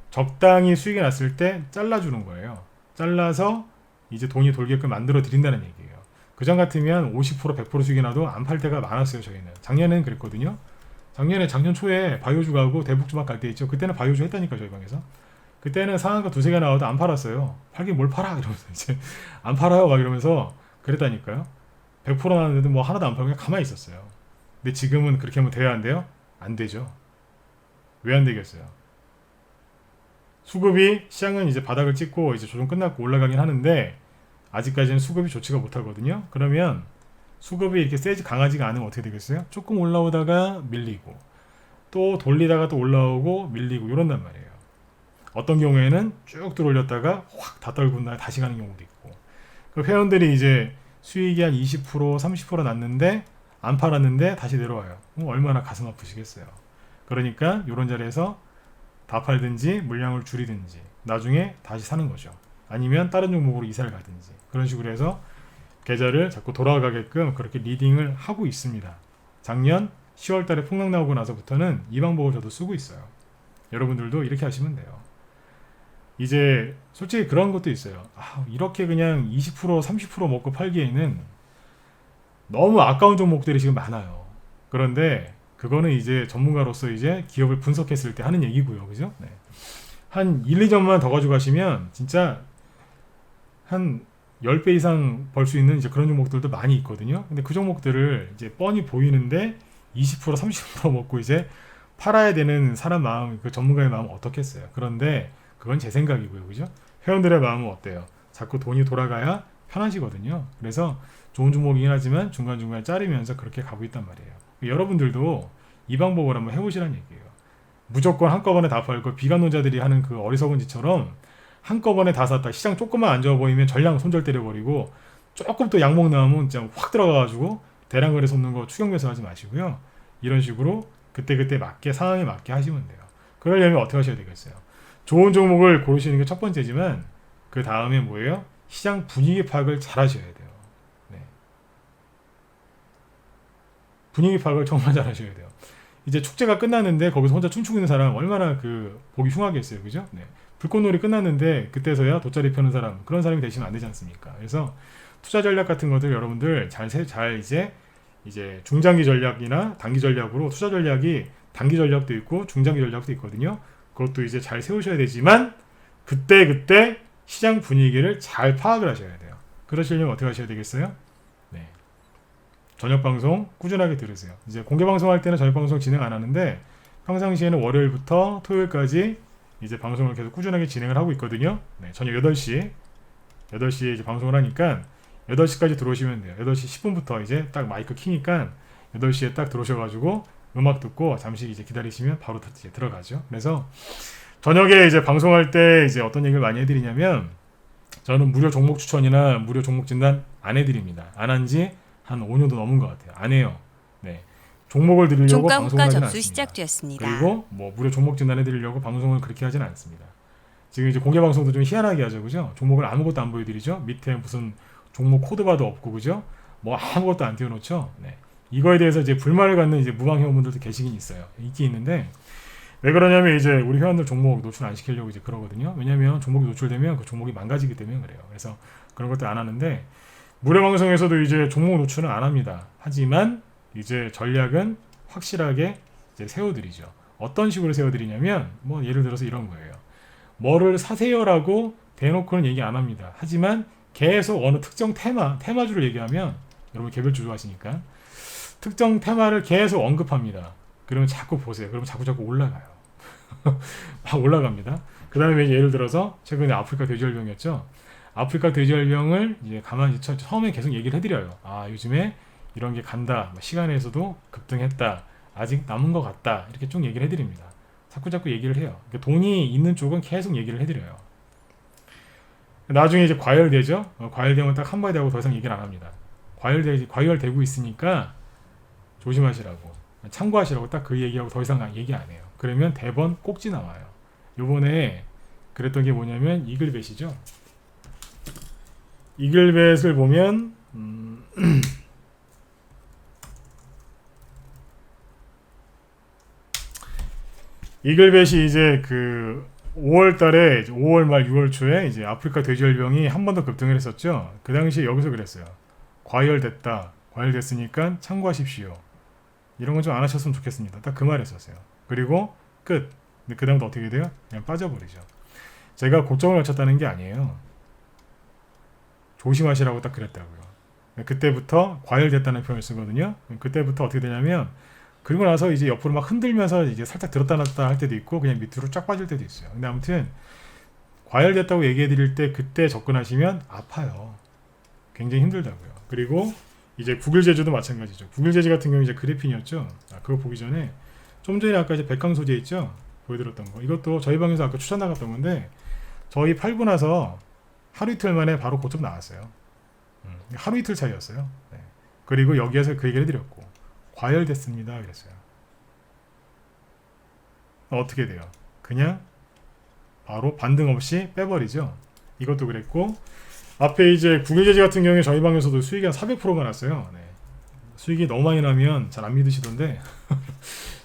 적당히 수익이 났을 때 잘라주는 거예요. 잘라서 이제 돈이 돌게끔 만들어 드린다는 얘기예요. 그전 같으면 50% 100% 수익이 나도 안 팔 때가 많았어요. 저희는 작년에는 그랬거든요. 작년 초에 바이오주 가고 대북주막 갈 때 있죠. 그때는 바이오주 했다니까 저희 방에서. 그때는 상한가 두세 개 나와도 안 팔았어요. 팔긴 뭘 팔아 이러면서 이제 안 팔아요 막 이러면서 그랬다니까요. 100% 나왔는데도 뭐 하나도 안 팔고 그냥 가만히 있었어요. 근데 지금은 그렇게 하면 돼야 안 돼요? 안 되죠. 왜 안 되겠어요? 수급이 시장은 이제 바닥을 찍고 이제 조정 끝났고 올라가긴 하는데 아직까지는 수급이 좋지가 못하거든요. 그러면 수급이 이렇게 세지 강하지가 않으면 어떻게 되겠어요? 조금 올라오다가 밀리고 또 돌리다가 또 올라오고 밀리고 이런단 말이에요. 어떤 경우에는 쭉 들어올렸다가 확 다 떨군 다음에 다시 가는 경우도 있고. 그 회원들이 이제 수익이 한 20% 30% 났는데 안 팔았는데 다시 내려와요. 얼마나 가슴 아프시겠어요. 그러니까 이런 자리에서 다 팔든지 물량을 줄이든지 나중에 다시 사는 거죠. 아니면 다른 종목으로 이사를 가든지 그런 식으로 해서 계좌를 자꾸 돌아가게끔 그렇게 리딩을 하고 있습니다. 작년 10월 달에 폭락 나오고 나서부터는 이 방법을 저도 쓰고 있어요. 여러분들도 이렇게 하시면 돼요. 이제 솔직히 그런 것도 있어요. 이렇게 그냥 20% 30% 먹고 팔기에는 너무 아까운 종목들이 지금 많아요. 그런데 그거는 이제 전문가로서 이제 기업을 분석했을 때 하는 얘기고요. 그죠? 네. 한 1, 2점만 더 가져가시면 진짜 한 10배 이상 벌 수 있는 이제 그런 종목들도 많이 있거든요. 근데 그 종목들을 이제 뻔히 보이는데 20% 30% 먹고 이제 팔아야 되는 사람 마음, 그 전문가의 마음은 어떻겠어요. 그런데 그건 제 생각이고요. 그죠? 회원들의 마음은 어때요? 자꾸 돈이 돌아가야 편하시거든요. 그래서 좋은 종목이긴 하지만 중간중간 자르면서 그렇게 가고 있단 말이에요. 여러분들도 이 방법을 한번 해보시라는 얘기예요. 무조건 한꺼번에 다 팔고 비관론자들이 하는 그 어리석은 짓처럼 한꺼번에 다 샀다. 시장 조금만 안 좋아 보이면 전량 손절 때려버리고 조금 또 양목 나오면 진짜 확 들어가가지고 대량 거래 솟는 거 추격 매수하지 마시고요. 이런 식으로 그때그때 맞게 상황에 맞게 하시면 돼요. 그러려면 어떻게 하셔야 되겠어요? 좋은 종목을 고르시는 게 첫 번째지만 그 다음에 뭐예요? 시장 분위기 파악을 잘 하셔야 돼요. 네. 분위기 파악을 정말 잘 하셔야 돼요. 이제 축제가 끝났는데 거기서 혼자 춤추고 있는 사람 얼마나 그 보기 흉하겠어요. 그죠? 네. 불꽃놀이 끝났는데 그때서야 돗자리 펴는 사람, 그런 사람이 되시면 안 되지 않습니까? 그래서 투자 전략 같은 것들 여러분들 잘 이제 중장기 전략이나 단기 전략으로 투자 전략이 단기 전략도 있고 중장기 전략도 있거든요. 그것도 이제 잘 세우셔야 되지만 그때 시장 분위기를 잘 파악을 하셔야 돼요. 그러시려면 어떻게 하셔야 되겠어요? 네. 저녁 방송 꾸준하게 들으세요. 이제 공개 방송할 때는 저녁 방송 진행 안 하는데 평상시에는 월요일부터 토요일까지 이제 방송을 계속 꾸준하게 진행을 하고 있거든요. 네, 저녁 8시에 이제 방송을 하니까 8시까지 들어오시면 돼요. 8시 10분부터 이제 딱 마이크 키니까 8시에 딱 들어오셔가지고 음악 듣고 잠시 이제 기다리시면 바로 이제 들어가죠. 그래서 저녁에 이제 방송할 때 이제 어떤 얘기를 많이 해드리냐면 저는 무료 종목 추천이나 무료 종목 진단 안 해드립니다. 안 한 지 한 5년도 넘은 것 같아요. 안 해요. 네. 종목을 드리려고 종가 방송을 호가 하지는 접수 않습니다. 시작되었습니다. 그리고 뭐 무료 종목 진단해 드리려고 방송을 그렇게 하지는 않습니다. 지금 이제 공개 방송도 좀 희한하게 하죠, 그죠? 종목을 아무것도 안 보여드리죠. 밑에 무슨 종목 코드바도 없고, 그죠? 뭐 아무것도 안 띄워놓죠. 네. 이거에 대해서 이제 불만을 갖는 이제 무방 회원분들도 계시긴 있어요. 있긴 있는데 왜 그러냐면 이제 우리 회원들 종목 노출 안 시키려고 이제 그러거든요. 왜냐면 종목이 노출되면 그 종목이 망가지기 때문에 그래요. 그래서 그런 것도 안 하는데 무료 방송에서도 이제 종목 노출은 안 합니다. 하지만 이제 전략은 확실하게 이제 세워드리죠. 어떤 식으로 세워드리냐면 뭐 예를 들어서 이런 거예요. 뭐를 사세요라고 대놓고는 얘기 안 합니다. 하지만 계속 어느 특정 테마주를 얘기하면 여러분 개별주 좋아하시니까 특정 테마를 계속 언급합니다. 그러면 자꾸 보세요. 그러면 자꾸 올라가요. 막 올라갑니다. 그 다음에 예를 들어서 최근에 아프리카 돼지열병이었죠. 아프리카 돼지열병을 이제 가만히 처음에 계속 얘기를 해드려요. 아 요즘에 이런 게 간다. 시간에서도 급등했다. 아직 남은 것 같다. 이렇게 쭉 얘기를 해드립니다. 자꾸 얘기를 해요. 그러니까 돈이 있는 쪽은 계속 얘기를 해드려요. 나중에 이제 과열되죠. 과열되면 딱 한 마디 하고 더 이상 얘기를 안 합니다. 과열되고 있으니까 조심하시라고, 참고하시라고 딱 그 얘기하고 더 이상 얘기 안 해요. 그러면 대번 꼭지 나와요. 요번에 그랬던 게 뭐냐면 이글벳이죠. 이글벳을 보면 이글벳이 이제 그 5월 달에 5월 말 6월 초에 이제 아프리카 돼지열병이 한 번 더 급등을 했었죠. 그 당시에 여기서 그랬어요. 과열됐다. 과열됐으니까 참고하십시오. 이런 건 좀 안 하셨으면 좋겠습니다. 딱 그 말 했었어요. 그리고 끝. 근데 그 다음부터 어떻게 돼요? 그냥 빠져버리죠. 제가 고점을 맞췄다는 게 아니에요. 조심하시라고 딱 그랬다고요. 그때부터 과열됐다는 표현을 쓰거든요. 그때부터 어떻게 되냐면 그리고 나서 이제 옆으로 막 흔들면서 이제 살짝 들었다 놨다 할 때도 있고 그냥 밑으로 쫙 빠질 때도 있어요. 근데 아무튼 과열됐다고 얘기해 드릴 때 그때 접근하시면 아파요. 굉장히 힘들다고요. 그리고 이제 구글제주도 마찬가지죠. 구글제주 같은 경우 이제 그래핀이었죠. 그거 보기 전에 좀 전에 아까 이제 백강 소재 있죠. 보여드렸던 거. 이것도 저희 방에서 아까 추천 나갔던 건데 저희 팔고 나서 하루 이틀 만에 바로 고점 나왔어요. 하루 이틀 차이였어요. 네. 그리고 여기에서 그 얘기를 해드렸고 과열됐습니다. 그랬어요. 어떻게 돼요? 그냥 바로 반등 없이 빼버리죠. 이것도 그랬고 앞에 이제 구글제지 같은 경우에 저희 방에서도 수익이 한 400%가 났어요. 네. 수익이 너무 많이 나면 잘 안 믿으시던데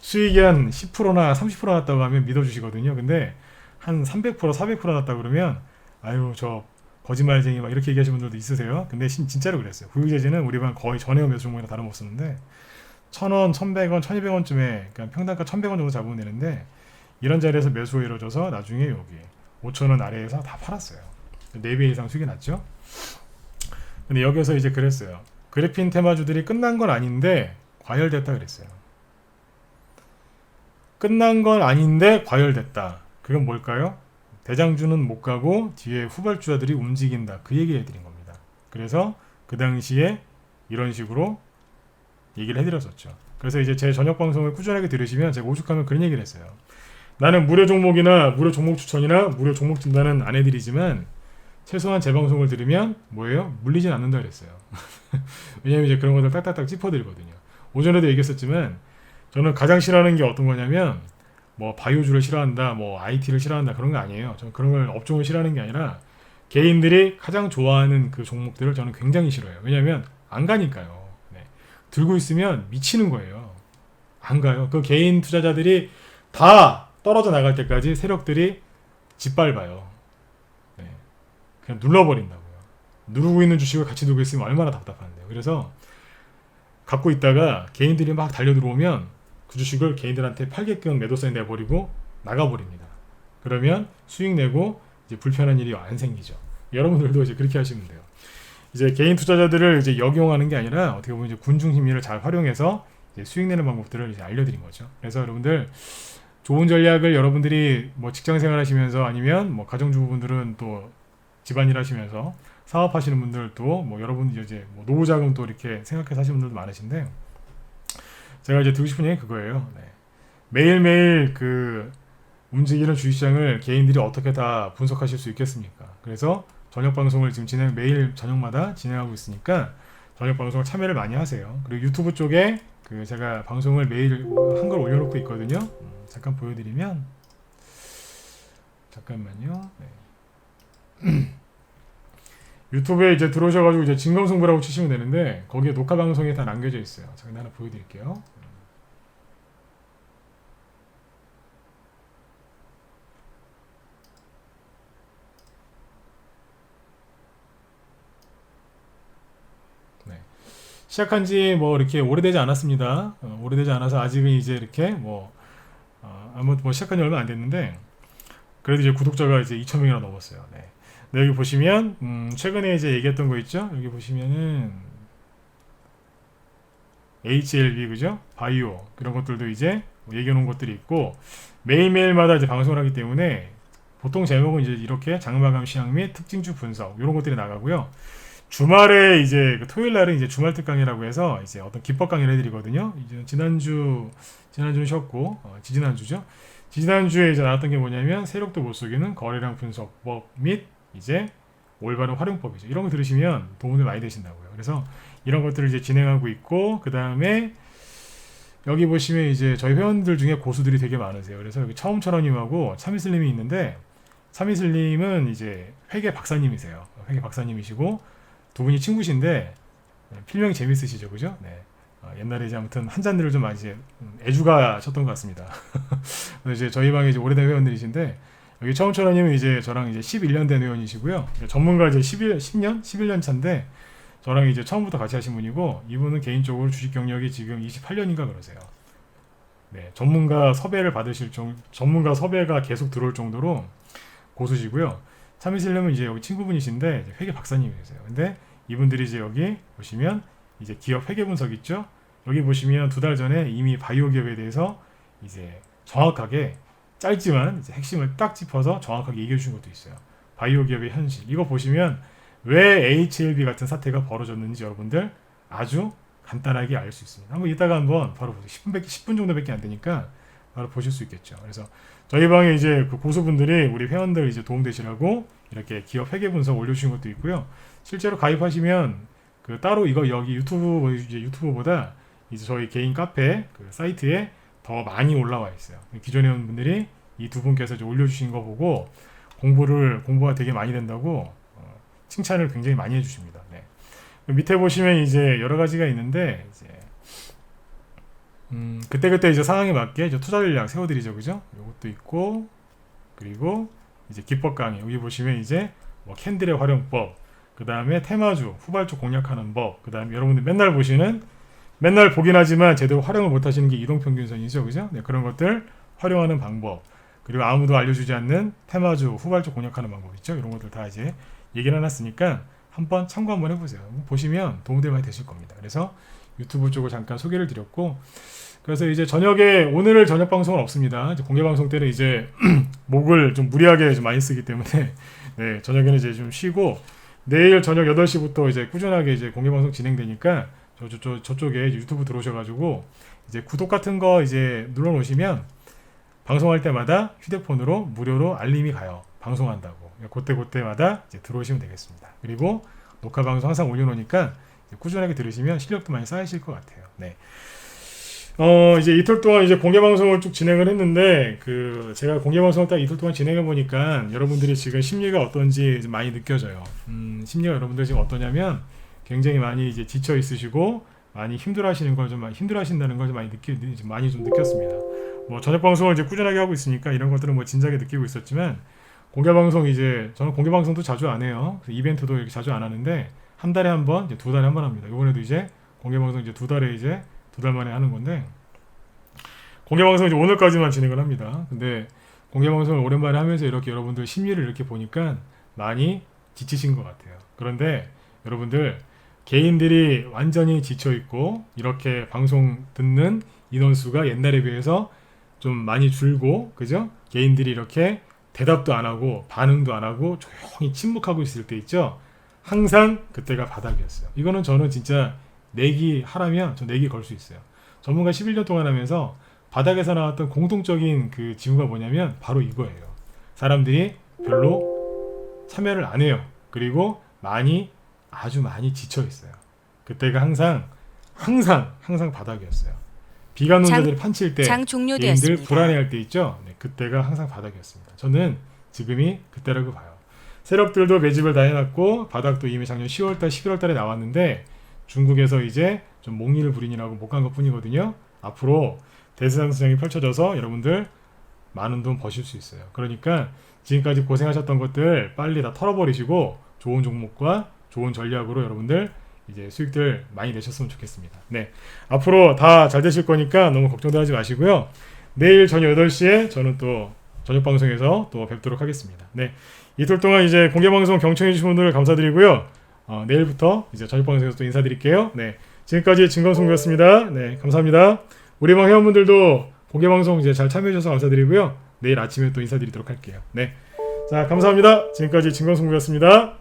수익이 한 10%나 30% 났다고 하면 믿어주시거든요. 근데 한 300% 400% 났다 그러면 아유 저 거짓말쟁이 막 이렇게 얘기하시는 분들도 있으세요. 근데 진짜로 그랬어요. 구글제지는 우리 방 거의 전에 매수 종목이랑 다름없었는데 1,000원, 1,100원, 1,200원쯤에 그러니까 평단가 1,100원 정도 잡으면 되는데 이런 자리에서 매수가 이루어져서 나중에 여기 5,000원 아래에서 다 팔았어요. 4배 이상 수익이 났죠. 근데 여기서 이제 그랬어요. 그래핀 테마주들이 끝난 건 아닌데 과열됐다 그랬어요. 끝난 건 아닌데 과열됐다. 그건 뭘까요? 대장주는 못 가고 뒤에 후발주자들이 움직인다. 그 얘기 해드린 겁니다. 그래서 그 당시에 이런 식으로 얘기를 해드렸었죠. 그래서 이제 제 저녁 방송을 꾸준하게 들으시면 제가 오죽하면 그런 얘기를 했어요. 나는 무료 종목이나 무료 종목 추천이나 무료 종목 진단은 안 해드리지만 최소한 제 방송을 들으면 뭐예요? 물리진 않는다 그랬어요. 왜냐면 이제 그런 것들 딱딱딱 짚어드리거든요. 오전에도 얘기했었지만 저는 가장 싫어하는 게 어떤 거냐면 뭐 바이오주를 싫어한다, 뭐 IT를 싫어한다 그런 거 아니에요. 저는 그런 걸 업종을 싫어하는 게 아니라 개인들이 가장 좋아하는 그 종목들을 저는 굉장히 싫어해요. 왜냐면 안 가니까요. 네. 들고 있으면 미치는 거예요. 안 가요. 그 개인 투자자들이 다 떨어져 나갈 때까지 세력들이 짓밟아요. 네. 그냥 눌러버린다고요. 누르고 있는 주식을 같이 두고 있으면 얼마나 답답한데요. 그래서 갖고 있다가 개인들이 막 달려 들어오면 그 주식을 개인들한테 팔게끔 매도사인 내버리고 나가버립니다. 그러면 수익 내고 이제 불편한 일이 안 생기죠. 여러분들도 이제 그렇게 하시면 돼요. 이제 개인 투자자들을 이제 역용하는 게 아니라 어떻게 보면 이제 군중 심리를 잘 활용해서 이제 수익 내는 방법들을 이제 알려드린 거죠. 그래서 여러분들 좋은 전략을 여러분들이 뭐 직장 생활 하시면서 아니면 뭐 가정주부분들은 또 집안일 하시면서 사업하시는 분들도 뭐 여러분 이제 뭐 노후 자금 또 이렇게 생각해서 하시는 분들도 많으신데 제가 이제 드리고 싶은 얘기 그거예요. 네. 매일매일 그 움직이는 주식시장을 개인들이 어떻게 다 분석하실 수 있겠습니까? 그래서 저녁 방송을 지금 매일 저녁마다 진행하고 있으니까 저녁 방송을 참여를 많이 하세요. 그리고 유튜브 쪽에 그 제가 방송을 매일 한 걸 올려놓고 있거든요. 잠깐 보여드리면 잠깐만요. 네. 유튜브에 이제 들어오셔가지고 이제 진검승부라고 치시면 되는데 거기에 녹화 방송이 다 남겨져 있어요. 제가 하나 보여드릴게요. 네. 시작한 지 뭐 이렇게 오래되지 않았습니다. 오래되지 않아서 아직은 이제 이렇게 아무 뭐 시작한 지 얼마 안 됐는데 그래도 이제 구독자가 이제 2,000명이나 넘었어요. 네. 네, 여기 보시면 최근에 이제 얘기했던 거 있죠? 여기 보시면은 HLB 그죠? 바이오 그런 것들도 이제 얘기해 놓은 것들이 있고 매일매일마다 이제 방송을 하기 때문에 보통 제목은 이제 이렇게 장마감 시향 및 특징주 분석 이런 것들이 나가고요. 주말에 이제 그 토요일 날은 이제 주말 특강이라고 해서 이제 어떤 기법 강의를 해드리거든요. 이제 지난주는 쉬었고 지지난주죠. 지난주에 이제 나왔던 게 뭐냐면 세력도 못 속이는 거래량 분석법 및 이제 올바른 활용법이죠. 이런 거 들으시면 도움이 많이 되신다고요. 그래서 이런 것들을 이제 진행하고 있고 그 다음에 여기 보시면 이제 저희 회원들 중에 고수들이 되게 많으세요. 그래서 여기 처음처럼님하고 참이슬님이 있는데 참이슬님은 이제 회계 박사님이세요. 회계 박사님이시고 두 분이 친구신데 필명이 재밌으시죠, 그죠? 네. 옛날에 이제 아무튼 한 잔들을 좀 많이 이제 애주가 쳤던 것 같습니다. 그래서 이제 저희 방에 이제 오래된 회원들이신데 여기 처음처럼님은 이제 저랑 이제 11년 된 회원이시고요. 전문가 이제 11년 차인데 저랑 이제 처음부터 같이 하신 분이고 이분은 개인적으로 주식 경력이 지금 28년인가 그러세요. 네, 전문가 섭외가 계속 들어올 정도로 고수시고요. 참이슬님은 이제 여기 친구분이신데 이제 회계 박사님이세요. 근데 이분들이 이제 여기 보시면 이제 기업 회계 분석 있죠? 여기 보시면 2달 전에 이미 바이오 기업에 대해서 이제 정확하게 짧지만 이제 핵심을 딱 짚어서 정확하게 얘기해 주신 것도 있어요. 바이오 기업의 현실. 이거 보시면 왜 HLB 같은 사태가 벌어졌는지 여러분들 아주 간단하게 알 수 있습니다. 한번 바로 보세요. 10분 정도밖에 안 되니까 바로 보실 수 있겠죠. 그래서 저희 방에 이제 그 고수분들이 우리 회원들 이제 도움 되시라고 이렇게 기업 회계 분석 올려주신 것도 있고요. 실제로 가입하시면 그 따로 이거 여기 유튜브보다 이제 저희 개인 카페 그 사이트에 더 많이 올라와 있어요. 기존 회원분들이 이 두 분께서 이제 올려주신 거 보고 공부가 되게 많이 된다고 칭찬을 굉장히 많이 해주십니다. 네. 밑에 보시면 이제 여러 가지가 있는데 이제 그때 이제 상황에 맞게 이제 투자 전략 세워드리죠, 그죠? 이것도 있고 그리고 이제 기법 강의 여기 보시면 이제 뭐 캔들의 활용법, 그 다음에 테마주 후발주 공략하는 법, 그 다음에 여러분들 맨날 보긴 하지만 제대로 활용을 못하시는 게 이동평균선이죠, 그죠? 네, 그런 것들 활용하는 방법, 그리고 아무도 알려주지 않는 테마주 후발주 공략하는 방법 있죠? 이런 것들 다 이제 얘기를 해놨으니까 한번 참고 한번 해보세요. 보시면 도움이 많이 되실 겁니다. 그래서 유튜브 쪽을 잠깐 소개를 드렸고, 그래서 이제 오늘 저녁 방송은 없습니다. 이제 공개 방송 때는 이제 목을 좀 무리하게 좀 많이 쓰기 때문에 네, 저녁에는 이제 좀 쉬고 내일 저녁 8시부터 이제 꾸준하게 이제 공개 방송 진행되니까 저쪽에 이제 유튜브 들어오셔가지고 이제 구독 같은 거 이제 눌러 놓으시면 방송할 때마다 휴대폰으로 무료로 알림이 가요. 방송한다고. 그때마다 이제 들어오시면 되겠습니다. 그리고 녹화 방송 항상 올려놓으니까 꾸준하게 들으시면 실력도 많이 쌓이실 것 같아요. 네. 이제 이틀 동안 이제 공개 방송을 쭉 진행을 했는데 제가 공개 방송을 딱 이틀 동안 진행해 보니까 여러분들이 지금 심리가 어떤지 많이 느껴져요. 심리가 여러분들 지금 어떠냐면 굉장히 많이 이제 지쳐 있으시고 많이 힘들어하신다는 걸 좀 많이 좀 느꼈습니다. 뭐 저녁 방송을 이제 꾸준하게 하고 있으니까 이런 것들은 뭐 진작에 느끼고 있었지만 공개 방송 저는 공개 방송도 자주 안 해요. 이벤트도 이렇게 자주 안 하는데 한 달에 한 번, 이제 2달에 한 번 합니다. 이번에도 이제 공개 방송 이제 2달 만에 하는 건데 공개 방송 이제 오늘까지만 진행을 합니다. 근데 공개 방송을 오랜만에 하면서 이렇게 여러분들 심리를 이렇게 보니까 많이 지치신 것 같아요. 그런데 여러분들 개인들이 완전히 지쳐 있고 이렇게 방송 듣는 인원수가 옛날에 비해서 좀 많이 줄고, 그죠? 개인들이 이렇게 대답도 안 하고 반응도 안 하고 조용히 침묵하고 있을 때 있죠? 항상 그때가 바닥이었어요. 이거는 저는 진짜 내기 하라면 저 내기 걸 수 있어요. 전문가 11년 동안 하면서 바닥에서 나왔던 공통적인 그 징후가 뭐냐면 바로 이거예요. 사람들이 별로 참여를 안 해요. 그리고 아주 많이 지쳐 있어요. 그때가 항상 바닥이었어요. 비관론자들이 판칠 때 장 개인들 종료되었습니다. 불안해할 때 있죠. 네, 그때가 항상 바닥이었습니다. 저는 지금이 그때라고 봐요. 세력들도 매집을 다 해놨고 바닥도 이미 작년 10월달, 11월달에 나왔는데 중국에서 이제 좀 몽리를 부리느라고 못 간 것뿐이거든요. 앞으로 대세상승장이 펼쳐져서 여러분들 많은 돈 버실 수 있어요. 그러니까 지금까지 고생하셨던 것들 빨리 다 털어버리시고 좋은 종목과 좋은 전략으로 여러분들 이제 수익들 많이 내셨으면 좋겠습니다. 네, 앞으로 다 잘 되실 거니까 너무 걱정도 하지 마시고요. 내일 저녁 8시에 저는 또 저녁 방송에서 또 뵙도록 하겠습니다. 네, 이틀 동안 이제 공개 방송 경청해 주신 분들 감사드리고요. 내일부터 이제 저녁 방송에서 또 인사드릴게요. 네, 지금까지 진검승부였습니다. 네, 감사합니다. 우리 방 회원분들도 공개 방송 이제 잘 참여해 주셔서 감사드리고요. 내일 아침에 또 인사드리도록 할게요. 네, 자 감사합니다. 지금까지 진검승부였습니다.